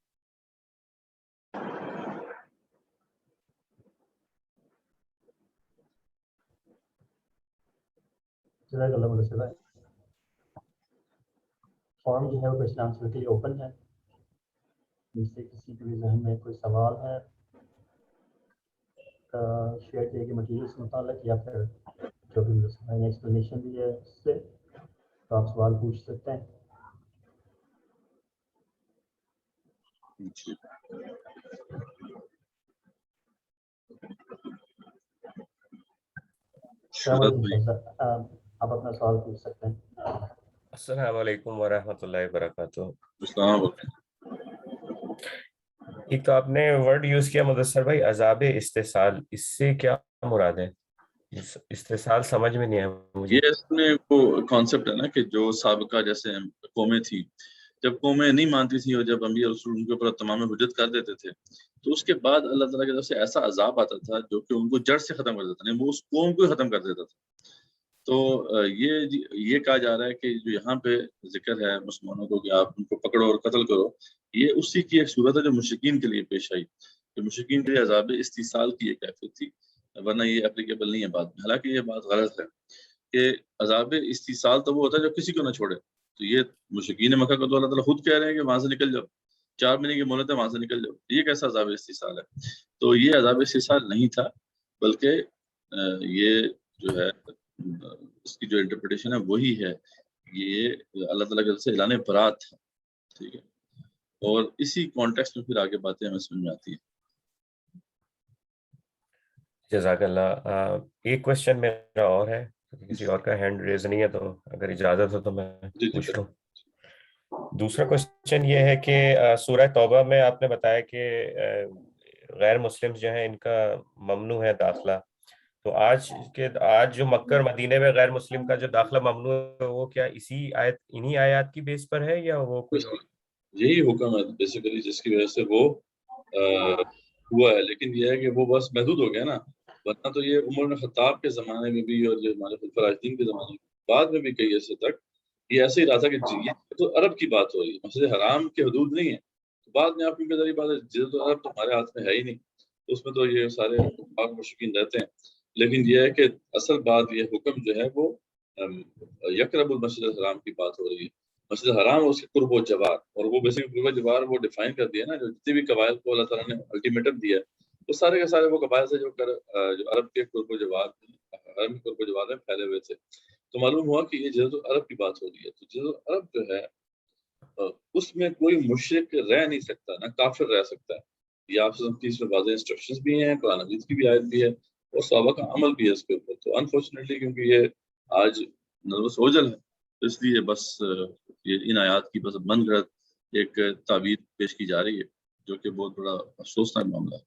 C: فارم جو ہے وہ کوشچن آنسر کے لیے اوپن ہے. جس سے کسی کے بھی ذہن میں کوئی سوال ہے شیئر کیے گئے مٹیریل سے متعلق یا پھر جو بھی میں نے ایکسپلینیشن دی ہے اس سے، تو آپ سوال پوچھ سکتے ہیں. آپ اپنا سوال پوچھ سکتے ہیں.
D: السلام علیکم ورحمۃ اللہ وبرکاتہ.
A: السلام علیکم.
D: ایک تو آپ نے ورڈ یوز کیا مدثر بھائی، عذاب استحصال، اس سے کیا مراد ہے؟ استحصال سمجھ میں نہیں آیا مجھے.
A: یہ اس میں وہ کانسیپٹ ہے نا کہ جو سابقہ جیسے قومیں تھیں، جب قومیں نہیں مانتی تھیں اور جب انبیاء رسول ان کے اوپر تمام حجت کر دیتے تھے، تو اس کے بعد اللہ تعالیٰ کی طرف سے ایسا عذاب آتا تھا جو کہ ان کو جڑ سے ختم کر دیتا تھا، وہ اس قوم کو ہی ختم کر دیتا تھا. تو یہ کہا جا رہا ہے کہ جو یہاں پہ ذکر ہے مسلمانوں کو کہ آپ ان کو پکڑو اور قتل کرو، یہ اسی کی ایک صورت ہے جو مشرکین کے لیے پیش آئی، کہ مشرکین کے لیے عذاب استحصال کی ایک کیفیت تھی، ورنہ یہ اپلیکیبل نہیں ہے بات میں. حالانکہ یہ بات غلط ہے کہ عذاب استحصال تو وہ ہوتا ہے جو کسی کو نہ چھوڑے. تو یہ مشرکین مکہ کو تو اللہ تعالیٰ خود کہہ رہے ہیں کہ وہاں سے نکل جاؤ، 4 مہینے کی مہلت ہے، وہاں سے نکل جاؤ. یہ کیسا عذاب استحصال ہے؟ تو یہ عذاب استحصال نہیں تھا، بلکہ یہ جو ہے اس کی جو انٹرپریٹیشن ہے وہی ہے، یہ اللہ تعالیٰ کی طرف سے اعلان برات ہے. ٹھیک ہے، اور اسی کانٹیکسٹ میں پھر آگے باتیں ہمیں سمجھ میں آتی ہیں.
D: جزاک اللہ. ایک کوشچن میرا اور ہے، کسی اور کا ہینڈ ریز نہیں ہے، تو اگر اجازت ہو تو میں پوچھ لوں. دوسرا کوشچن یہ ہے کہ سورہ توبہ میں آپ نے بتایا کہ غیر مسلم جو ہیں ان کا ممنوع ہے داخلہ. تو آج جو مکہ اور مدینے میں غیر مسلم کا جو داخلہ ممنوع ہے، وہ کیا انہی آیات کی بیس پر ہے یا وہ کوئی اور؟
A: یہی حکم ہے بیسیکلی جس کی وجہ سے وہ ہوا ہے، لیکن یہ ہے کہ وہ بس محدود ہو گیا نا، ورنہ تو یہ عمر بن خطاب کے زمانے میں بھی اور جو ہمارے خلفاء راشدین کے زمانے میں بعد میں بھی کئی عرصے تک یہ ایسے ہی رہا تھا کہ یہ تو عرب کی بات ہو رہی ہے، مسجد حرام کے حدود نہیں ہے. بعد میں آپ کی ذریعے بات ہے جزیرۃ العرب تو ہمارے ہاتھ میں ہے ہی نہیں، اس میں تو یہ سارے پاک مشرکین رہتے ہیں. لیکن یہ ہے کہ اصل بات یہ حکم جو ہے وہ یقرب المسجد الحرام کی بات ہو رہی ہے. مسجد حرام اور اس کے قرب و جوار، اور وہ بیسک قرب و جوار وہ ڈیفائن کر دیا نا، جو جتنے بھی قبائل کو اللہ تعالیٰ نے الٹیمیٹم دیا وہ سارے کے سارے وہ قبائل سے جو عرب کے قرب و جوار حرم کے قرب و جوار میں پھیلے ہوئے تھے. تو معلوم ہوا کہ یہ جزیرۃ العرب کی بات ہو رہی ہے. تو جزیرۃ العرب جو ہے اس میں کوئی مشرک رہ نہیں سکتا، نہ کافر رہ سکتا ہے. یہ آپ سے اس میں واضح انسٹرکشنز بھی ہیں، قرآن مجید کی بھی آیت بھی ہے اور صحابہ کا عمل بھی ہے اس کے اوپر. تو انفارچونیٹلی کیونکہ یہ آج نروس اوجل ہے، تو اس لیے بس یہ ان آیات کی بس بند کر ایک تعبیر پیش کی جا رہی ہے، جو کہ بہت بڑا افسوسناک معاملہ ہے.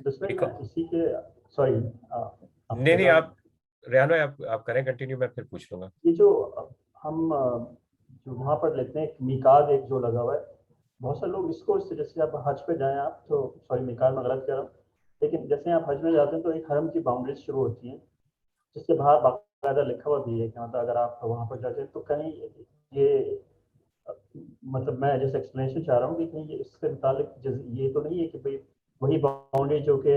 C: اسی کے سوری
D: نہیں آپ ریحان بھائی آپ کریں کنٹینیو، میں پھر پوچھ لوں گا.
C: یہ جو ہم جو وہاں پر لیتے ہیں میقات ایک جو لگا ہوا ہے، بہت سے لوگ اس کو اس طرح سے آپ حج پہ جائیں آپ تو سوری میقات میں غلط کہہ رہا ہوں، لیکن جیسے آپ حج میں جاتے ہیں تو ایک حرم کی باؤنڈریز شروع ہوتی ہیں جس کے باہر باقاعدہ لکھا ہوا بھی ہے کہ مطلب اگر آپ وہاں پر جاتے ہیں تو کہیں یہ مطلب میں جیسے ایکسپلینیشن چاہ رہا ہوں کہ کہیں اس کے متعلق یہ تو نہیں ہے کہ بھائی وہی باؤنڈری جو کہ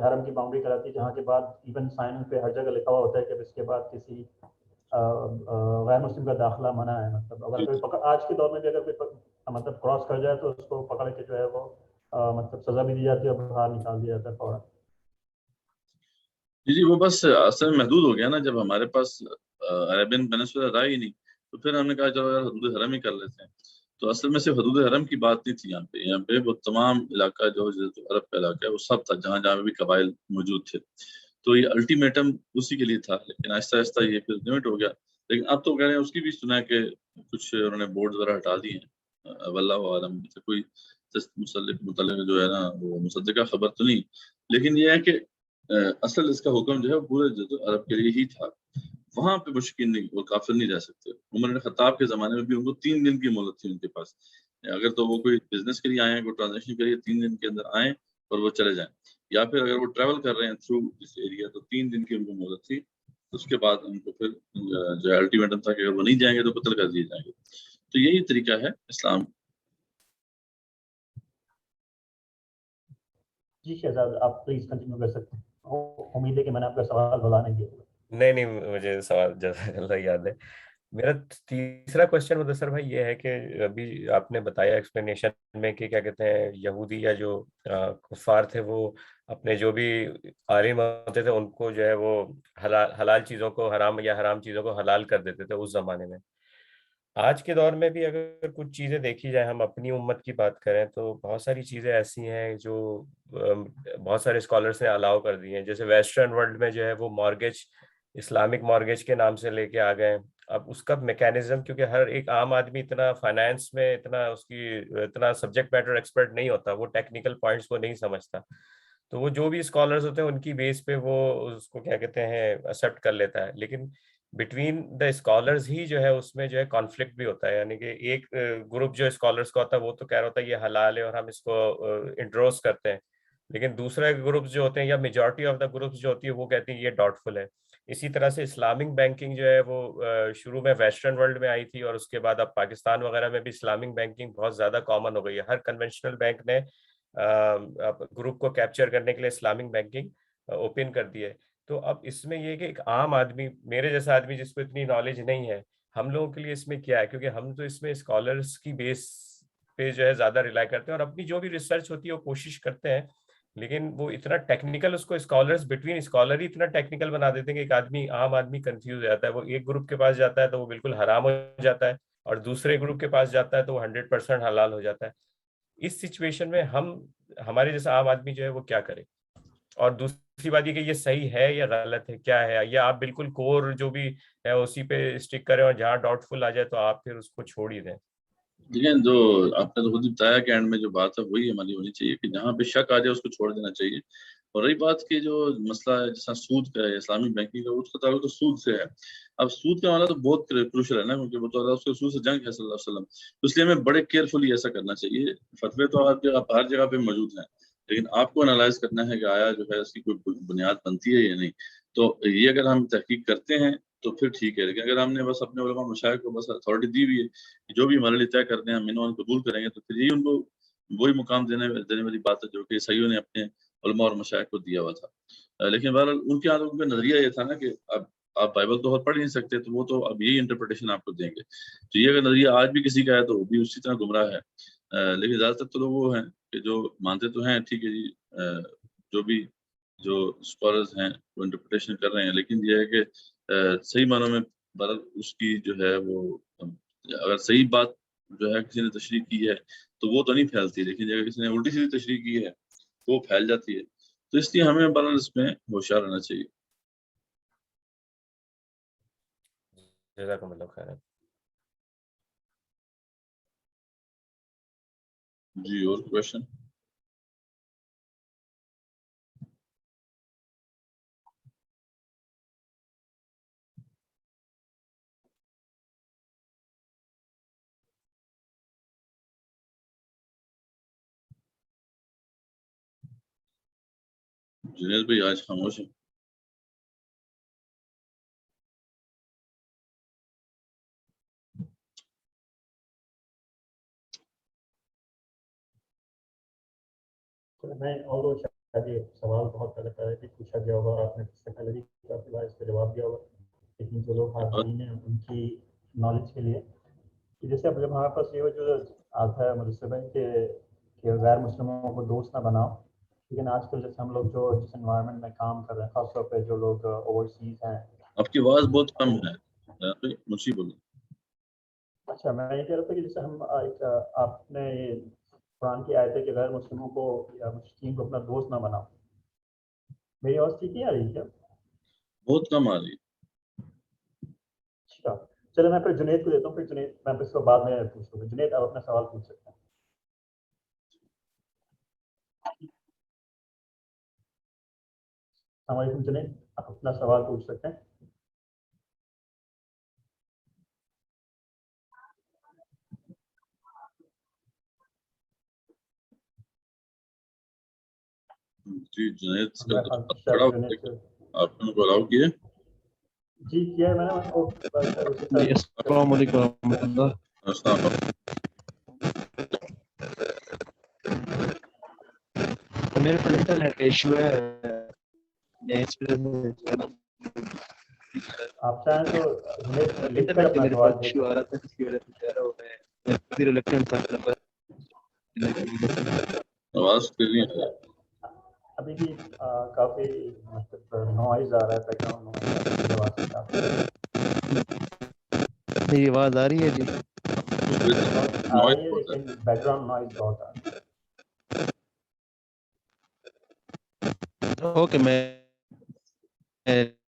C: حرم کی باؤنڈری کراتی ہے، جہاں کے بعد ایون سائن پہ ہر جگہ لکھا ہوا ہوتا ہے کہ اس کے بعد کسی غیر مسلم کا داخلہ منع ہے. مطلب اگر کوئی آج کے دور میں بھی اگر کوئی مطلب کراس کر جائے تو اس کو پکڑ کے جو ہے وہ مطلب سزا بھی دی جاتی ہے اور باہر نکال دیا جاتا ہے فوراً.
A: جی وہ بس اصل میں محدود ہو گیا نا، جب ہمارے پاس عربین پینسولا رہا ہی نہیں تو پھر ہم نے کہا چلو یار حدود حرم ہی کر لیتے ہیں. تو اصل میں صرف حدود حرم کی بات نہیں تھی یہاں پہ وہ تمام علاقہ جو جزیرۃ العرب کا علاقہ ہے وہ سب تھا، جہاں جہاں بھی قبائل موجود تھے. تو یہ الٹیمیٹم اسی کے لیے تھا، لیکن آہستہ آہستہ یہ پھر لمٹ ہو گیا. لیکن اب تو کہہ رہے ہیں اس کی بھی سنا ہے کہ کچھ انہوں نے بورڈ ذرا ہٹا دیے ہیں، واللہ عالم کوئی متعلق جو ہے نا وہ مصدقہ خبر تو نہیں. لیکن یہ ہے کہ اصل اس کا حکم جو ہے پورے جزیرۃ العرب کے لیے ہی تھا، وہاں پہ مشکین نہیں اور کافر نہیں رہ سکتے. عمر بن خطاب کے زمانے میں بھی ان کو 3 دن کی مہلت تھی ان کے پاس. اگر تو وہ کوئی بزنس کے لیے آئے ہیں، کوئی ٹرانزیکشن کے لیے 3 دن کے اندر آئیں اور وہ چلے جائیں، یا پھر اگر وہ ٹریول کر رہے ہیں تھرو اس ایریا تو 3 دن کی ان کو مہلت تھی. اس کے بعد ان کو پھر جو الٹیمیٹم تھا کہ اگر وہ نہیں جائیں گے تو قتل کر دیے جائیں گے. تو یہی طریقہ ہے اسلام.
C: جی شہزاد آپ پلیز کنٹینیو کر سکتے ہیں. امید ہے کہ میں نے آپ کا سوال بھلا نہیں کیا.
D: نہیں مجھے سوال جزاک اللہ یاد ہے. میرا تیسرا کوشچن مدثر بھائی یہ ہے کہ ابھی آپ نے بتایا ایکسپلینیشن میں کہ کیا کہتے ہیں یہودی یا جو کفار تھے وہ اپنے جو بھی عالم ہوتے تھے ان کو جو ہے وہ حلال چیزوں کو حرام یا حرام چیزوں کو حلال کر دیتے تھے اس زمانے میں. آج کے دور میں بھی اگر کچھ چیزیں دیکھی جائیں، ہم اپنی امت کی بات کریں تو بہت ساری چیزیں ایسی ہیں جو بہت سارے اسکالرس نے الاؤ کر دی ہیں. جیسے ویسٹرن ورلڈ میں جو ہے وہ مارگیج اسلامک مارگیج کے نام سے لے کے آ گئے. اب اس کا میکینزم کیونکہ ہر ایک عام آدمی اتنا فائنانس میں اتنا سبجیکٹ میٹر ایکسپرٹ نہیں ہوتا, وہ ٹیکنیکل پوائنٹس کو نہیں سمجھتا, تو وہ جو بھی اسکالرز ہوتے ہیں ان کی بیس پہ وہ اس کو کیا کہتے ہیں ایکسیپٹ کر لیتا ہے. لیکن بٹوین دا اسکالرز ہی جو ہے اس میں جو ہے کانفلکٹ بھی ہوتا ہے, یعنی کہ ایک گروپ جو اسکالرز کا ہوتا ہے وہ تو کہہ رہا ہوتا ہے یہ حلال ہے اور ہم اس کو انڈورس کرتے ہیں, لیکن دوسرے گروپس جو ہوتے ہیں یا میجورٹی آف دا گروپس جو ہوتی ہے وہ کہتی ہیں یہ ڈاؤٹ فل ہے. اسی طرح سے اسلامک بینکنگ جو ہے وہ شروع میں ویسٹرن ورلڈ میں آئی تھی, اور اس کے بعد اب پاکستان وغیرہ میں بھی اسلامک بینکنگ بہت زیادہ کامن ہو گئی ہے. ہر کنونشنل بینک نے گروپ کو کیپچر کرنے کے لیے اسلامک بینکنگ اوپن کر دی ہے. تو اب اس میں یہ کہ ایک عام آدمی, میرے جیسا آدمی جس کو اتنی نالج نہیں ہے, ہم لوگوں کے لیے اس میں کیا ہے, کیونکہ ہم تو اس میں اسکالرس کی بیس پہ جو ہے زیادہ ریلائی کرتے ہیں, اور اپنی جو بھی ریسرچ ہوتی ہے وہ کوشش کرتے ہیں, لیکن وہ اتنا ٹیکنیکل, اس کو اسکالرس بٹوین اسکالر ہی اتنا ٹیکنیکل بنا دیتے ہیں کہ ایک آدمی, عام آدمی کنفیوز ہو جاتا ہے. وہ ایک گروپ کے پاس جاتا ہے تو وہ بالکل حرام ہو جاتا ہے, اور دوسرے گروپ کے پاس جاتا ہے تو وہ 100% حلال ہو جاتا ہے. اس سچویشن میں ہمارے جیسا عام آدمی جو ہے وہ کیا کرے؟ اور دوسری بات یہ کہ یہ صحیح ہے یا غلط ہے, کیا ہے, یا آپ بالکل کور جو بھی ہے اسی پہ اسٹک کریں اور جہاں ڈاؤٹ فل آ جائے تو آپ پھر اس کو چھوڑ ہی دیں؟
A: دیکھیں, جو آپ نے تو خود بتایا کہ اینڈ میں جو بات ہے وہی ہماری ہونی چاہیے کہ جہاں پہ شک آ جائے اس کو چھوڑ دینا چاہیے. اور رہی بات کہ جو مسئلہ ہے جیسا سود کا ہے, اسلامک بینکنگ کا, اس کا تعلق تو سود سے ہے. اب سود کا معاملہ تو بہت کروشل ہے نا, کیونکہ وہ تو اس کے رسول سے جنگ ہے صلی اللہ علیہ وسلم, اس لیے ہمیں بڑے کیئرفلی ایسا کرنا چاہیے. فتوے تو ہر جگہ پہ موجود ہیں, لیکن آپ کو انالائز کرنا ہے کہ آیا جو ہے اس کی کوئی بنیاد بنتی ہے یا نہیں. تو یہ اگر ہم تحقیق کرتے ہیں تو پھر ٹھیک ہے, لیکن اگر ہم نے بس اپنے علماء مشائخ کو بس اتھارٹی دی ہوئی ہے کہ جو بھی ہمارے لیے طے کرتے ہیں ہم انہوں قبول کریں گے, تو پھر یہی ان کو وہی مقام دینے والی بات ہے جو کہ عیسائیوں نے اپنے علماء اور مشائخ کو دیا ہوا تھا. لیکن بہرحال ان کے آدھوں کا نظریہ یہ تھا نا کہ اب آپ بائبل تو پڑھ نہیں سکتے, تو وہ تو اب یہی انٹرپریٹیشن آپ کو دیں گے. تو یہ اگر نظریہ آج بھی کسی کا ہے تو وہ بھی اسی طرح گمراہ ہے. لیکن زیادہ تر تو لوگ وہ ہیں کہ جو مانتے تو ہیں ٹھیک ہے جی, جو بھی جو اسکالرز ہیں وہ انٹرپریٹیشن کر رہے ہیں, لیکن یہ ہے کہ صحیح معنوں میں بہرحال اس کی جو ہے وہ, اگر صحیح بات جو ہے کسی نے تشریح کی ہے تو وہ تو نہیں پھیلتی, لیکن اگر کسی نے الٹی سیدھی تشریح کی ہے تو وہ پھیل جاتی ہے. تو اس لیے ہمیں بہرحال اس میں ہوشیار رہنا چاہیے.
D: جزاکم اللہ خیر.
A: جی, اور کوشچن؟ جنید بھائی آج خاموش ہے.
C: میں اور شاید یہ سوال بہت غلط ہے کہ پوچھا گیا ہوگا اور آپ نے اس سے پہلے بھی کافی بار اس کا جواب دیا ہوگا, لیکن جو لوگ حاضرین ہیں ان کی نالج کے لیے کہ جیسے اب جب ہمارے پاس یہ جو آتا ہے مدرسے میں کہ غیر مسلموں کو دوست نہ بناؤ, لیکن آج کل جیسے ہم لوگ جو جس انوائرمنٹ میں کام کر رہے ہیں, خاص طور پہ جو لوگ اوورسیز ہیں.
A: آپ کی آواز بہت کم ہے, مجھے بولیں.
C: اچھا, میں یہ کہہ رہا تھا کہ جیسے ہم ایک آپ نے یہ قرآن کی آیت ہے کہ غیر مسلموں کو یا مشرکین کو اپنا دوست نہ بناؤ. میری آواز ٹھیک نہیں آ رہی کیا؟
A: بہت کم آ رہی.
C: اچھا چلے, میں پھر جنید کو دیتا ہوں, پھر جنید میں پھر اس کو بعد میں پوچھ لوں گا. جنید آپ اپنا سوال پوچھ سکتے ہیں. السلام علیکم جنید, آپ اپنا سوال پوچھ سکتے ہیں.
A: جی جنید آپ نے کو الاؤ کیے؟
C: جی کیا ہے میں نے اس کو.
E: السلام علیکم ورحمۃ اللہ.
A: السلام علیکم.
E: میرے کو انٹرنیٹ ایشو ہے,
C: آپ چاہیں تو لکھ کر
E: انٹرنیٹ
C: اپنا
E: میرے
C: سوال
E: پاس
C: بھیج
E: ایشو آ رہا تھا, جس کی وجہ سے جو ہے وہ میں ریلیکٹنٹ تھا.
A: آواز کلیئر ہے.
C: ابھی بھی کافی مطلب نوائز آ رہا ہے, بیک گراؤنڈ نوائز آواز کے ساتھ.
E: میری آواز آ رہی ہے جی؟
C: آ رہی ہے لیکن بیک گراؤنڈ نوائز بہت آ رہا ہے.
E: اوکے, میں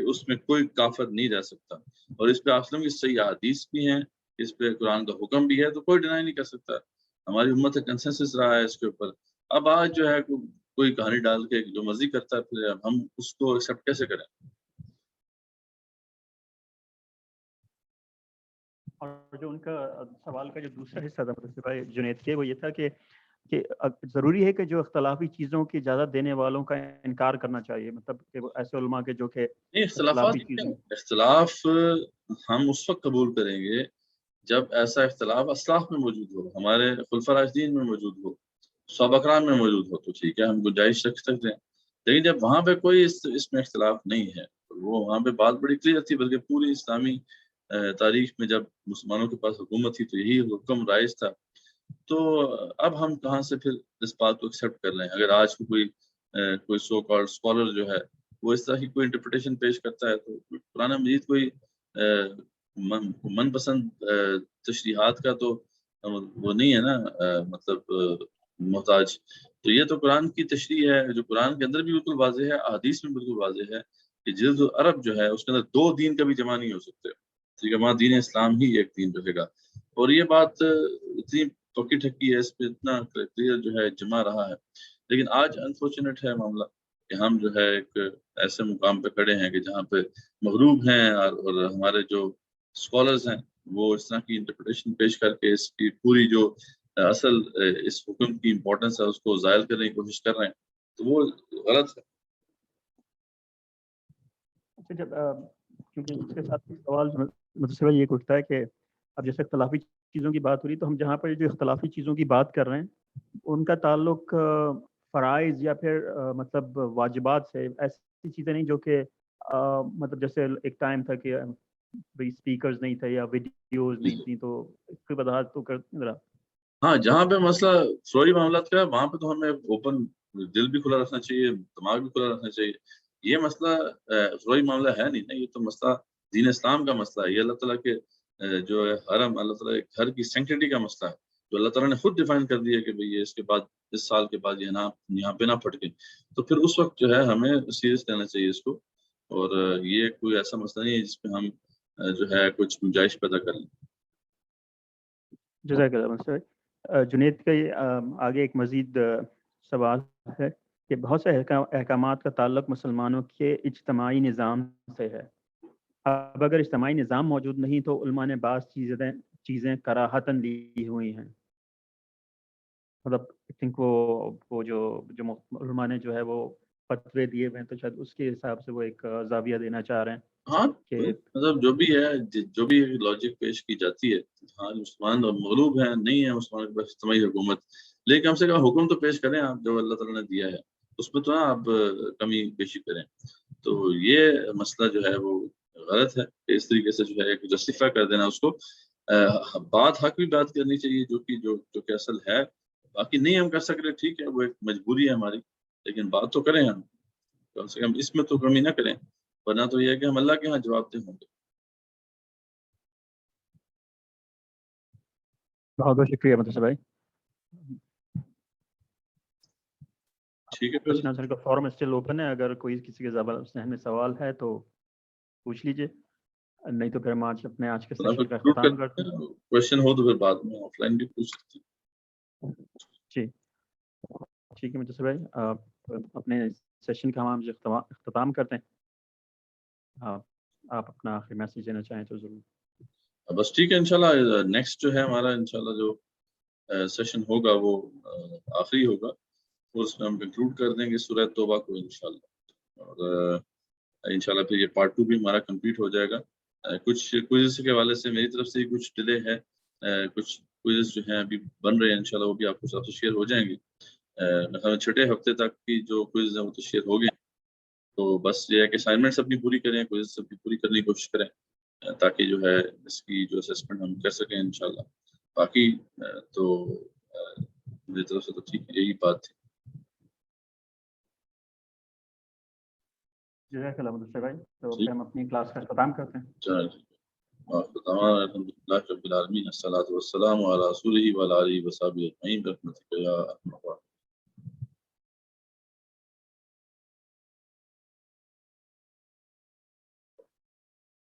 A: کہ اس میں کوئی کافر نہیں رہ سکتا، اور اس پہ اسلم کی صحیح حدیث بھی ہیں، اس پہ قرآن کا حکم بھی ہے، تو کوئی ڈینائی نہیں کر سکتا. ہماری امت کا کنسنسس رہا ہے اس کے اوپر. اب آج جو ہے کوئی کہانی ڈال کے جو مرضی کرتا ہے، پھر ہم اس کو ایکسیپٹ کیسے کریں؟
C: اور جو ان کا سوال کا جو دوسرا حصہ تھا مدثر بھائی جنید کے، وہ یہ تھا کہ ضروری ہے کہ جو اختلافی چیزوں کی اجازت دینے والوں کا انکار کرنا چاہیے، مطلب کہ ایسے علماء کے جو کہ
A: اختلافات اختلاف ہم اس وقت قبول کریں گے جب ایسا اختلاف اسلاف میں موجود ہو، ہمارے خلفاء راشدین میں موجود ہو، صحابہ کرام میں موجود ہو، تو ٹھیک ہے، ہم گنجائش رکھ سکتے ہیں. لیکن جب وہاں پہ کوئی اس میں اختلاف نہیں ہے، وہ وہاں پہ بات بڑی کلیئر تھی، بلکہ پوری اسلامی تاریخ میں جب مسلمانوں کے پاس حکومت تھی تو یہی حکم رائج تھا. تو اب ہم کہاں سے پھر اس بات کو ایکسیپٹ کر لیں؟ اگر آج کوئی سو کالڈ اسکالر جو ہے وہ اس طرح کی کوئی انٹرپریٹیشن پیش کرتا ہے، تو قرآن مجید کوئی من پسند تشریحات کا تو وہ نہیں ہے نا، مطلب محتاج. تو یہ تو قرآن کی تشریح ہے، جو قرآن کے اندر بھی بالکل واضح ہے، احادیث میں بالکل واضح ہے کہ جلد عرب جو ہے اس کے اندر دو دین کا بھی جمع نہیں ہو سکتے. ٹھیک ہے، وہاں دین اسلام ہی ایک دین رہے گا. اور یہ بات اتنی ٹوکی ٹھکی ہے، اس پہ اتنا کلیئر جو ہے جمع رہا ہے. لیکن آج انفارچونیٹ ہے معاملہ کہ ہم جو ہے ایک ایسے مقام پہ کھڑے ہیں کہ جہاں پہ مغروب ہیں، اور ہمارے جو اسکالرز ہیں وہ اس طرح کی انٹرپریٹیشن پیش کر کے اس کی پوری جو اصل اس حکم کی امپورٹنس ہے اس کو ظاہر کرنے کی کوشش کر رہے ہیں، تو وہ غلط ہے.
C: جب کیونکہ اس کے ساتھ سوال مدثر یہ اٹھتا ہے کہ اب جیسے اختلافی چیزوں کی بات ہو رہی، تو ہم جہاں پر جو اختلافی چیزوں کی بات کر رہے ہیں ان کا تعلق فرائض یا پھر مطلب واجبات سے، ایسی چیزیں نہیں جو کہ مطلب جیسے ایک ٹائم تھا کہ اسپیکرز نہیں تھے یا ویڈیوز نہیں تھیں، تو اس کی وضاحت تو کر ذرا.
A: ہاں، جہاں پہ مسئلہ فروئی معاملات کا ہے وہاں پہ تو ہمیں اوپن دل بھی کھلا رکھنا چاہیے، دماغ بھی کھلا رکھنا چاہیے. یہ مسئلہ فروئی معاملہ ہے نہیں نا، یہ تو مسئلہ دین اسلام کا مسئلہ ہے. یہ اللہ تعالیٰ کے جو ہے حرم، اللہ تعالیٰ کے گھر کی سینکٹریٹی کا مسئلہ ہے، جو اللہ تعالیٰ نے خود ڈیفائن کر دیا کہ بھئی اس کے بعد اس سال کے بعد یہ یہاں پہ نہ پھٹکے. تو پھر اس وقت جو ہے ہمیں سیریس لینا چاہیے اس کو، اور یہ کوئی ایسا مسئلہ نہیں ہے جس پہ ہم جو ہے کچھ گنجائش پیدا کر لیں.
C: جزاک اللہ مدثر. جنید کا آگے ایک مزید سوال ہے کہ بہت سے احکامات کا تعلق مسلمانوں کے اجتماعی نظام سے ہے. اب اگر اجتماعی نظام موجود نہیں تو علماء نے بعض چیزیں کراہتاً لی ہوئی ہیں. مطلب آئی تھنک وہ جو علماء نے جو ہے وہ فتوے دیے ہوئے ہیں، تو شاید اس کے حساب سے وہ ایک زاویہ دینا چاہ رہے ہیں.
A: ہاں، مطلب جو بھی ہے، جو بھی لاجک پیش کی جاتی ہے، ہاں مسلمان مغلوب ہیں، نہیں ہے مسلمان کے پاس اجتماعی حکومت، لیکن کم سے کم حکم تو پیش کریں آپ جو اللہ تعالیٰ نے دیا ہے، اس پہ تو نا آپ کمی بیشی کریں. تو یہ مسئلہ جو ہے وہ غلط ہے کہ اس طریقے سے جو ہے ایک جسٹیفائی کر دینا اس کو. بات حق بھی بات کرنی چاہیے جو کہ اصل ہے. باقی نہیں ہم کر سک رہے، ٹھیک ہے، وہ ایک مجبوری ہے ہماری، لیکن بات تو کریں ہم، کم سے کم اس میں تو کمی نہ کریں، ورنہ تو یہ ہے کہ ہم اللہ کے ہاں جواب دہ ہوں گے.
C: بہت بہت شکریہ مدثر بھائی.
A: ٹھیک ہے، پھر
C: کا فورم اسٹل اوپن ہے، اگر کوئی کسی کے ذہن میں سوال ہے تو پوچھ لیجئے، نہیں تو پھر ہم آج کے سیشن کا اختتام کرتے ہیں.
A: کویشچن ہو تو پھر بعد میں آف لائن بھی پوچھ سکتے ہیں.
C: جی ٹھیک ہے مدثر بھائی، اپنے سیشن کا ہم اختتام کرتے ہیں. آپ اپنا آخری میسیج دینا چاہیں تو ضرور.
A: بس ٹھیک ہے، انشاءاللہ نیکسٹ جو ہے ہمارا انشاءاللہ جو سیشن ہوگا وہ آخری ہوگا، اور اس میں ہم کنکلوڈ کر دیں گے سورہ توبہ کو انشاءاللہ، اور انشاءاللہ پھر یہ پارٹ 2 بھی ہمارا کمپلیٹ ہو جائے گا. کچھ کوئزز کے حوالے سے میری طرف سے کچھ ڈیلے ہے، کچھ کوئزز جو ہیں ابھی بن رہے ہیں، انشاءاللہ وہ بھی آپ کے ساتھ شیئر ہو جائیں گے. چھٹے ہفتے تک کی جو کوئز ہیں وہ تو شیئر ہو گئے. تو بس یہ ہے کہ اسائنمنٹس اپنی پوری کریں، کوئز اپنی پوری کرنے کی کوشش کریں، تاکہ جو ہے اس کی جو اسسمنٹ ہم کر سکیں انشاءاللہ. باقی تو میری طرف سے تو ٹھیک ہے، یہی بات تھی.
C: جزاک اللہ مدثر بھائی. تو پھر ہم اپنی کلاس کا اختتام کرتے ہیں.
A: الحمدللہ رب العالمین، الصلاۃ والسلام علی رسولہ وعلی آلہ وصحبہ اجمعین برحمتک یا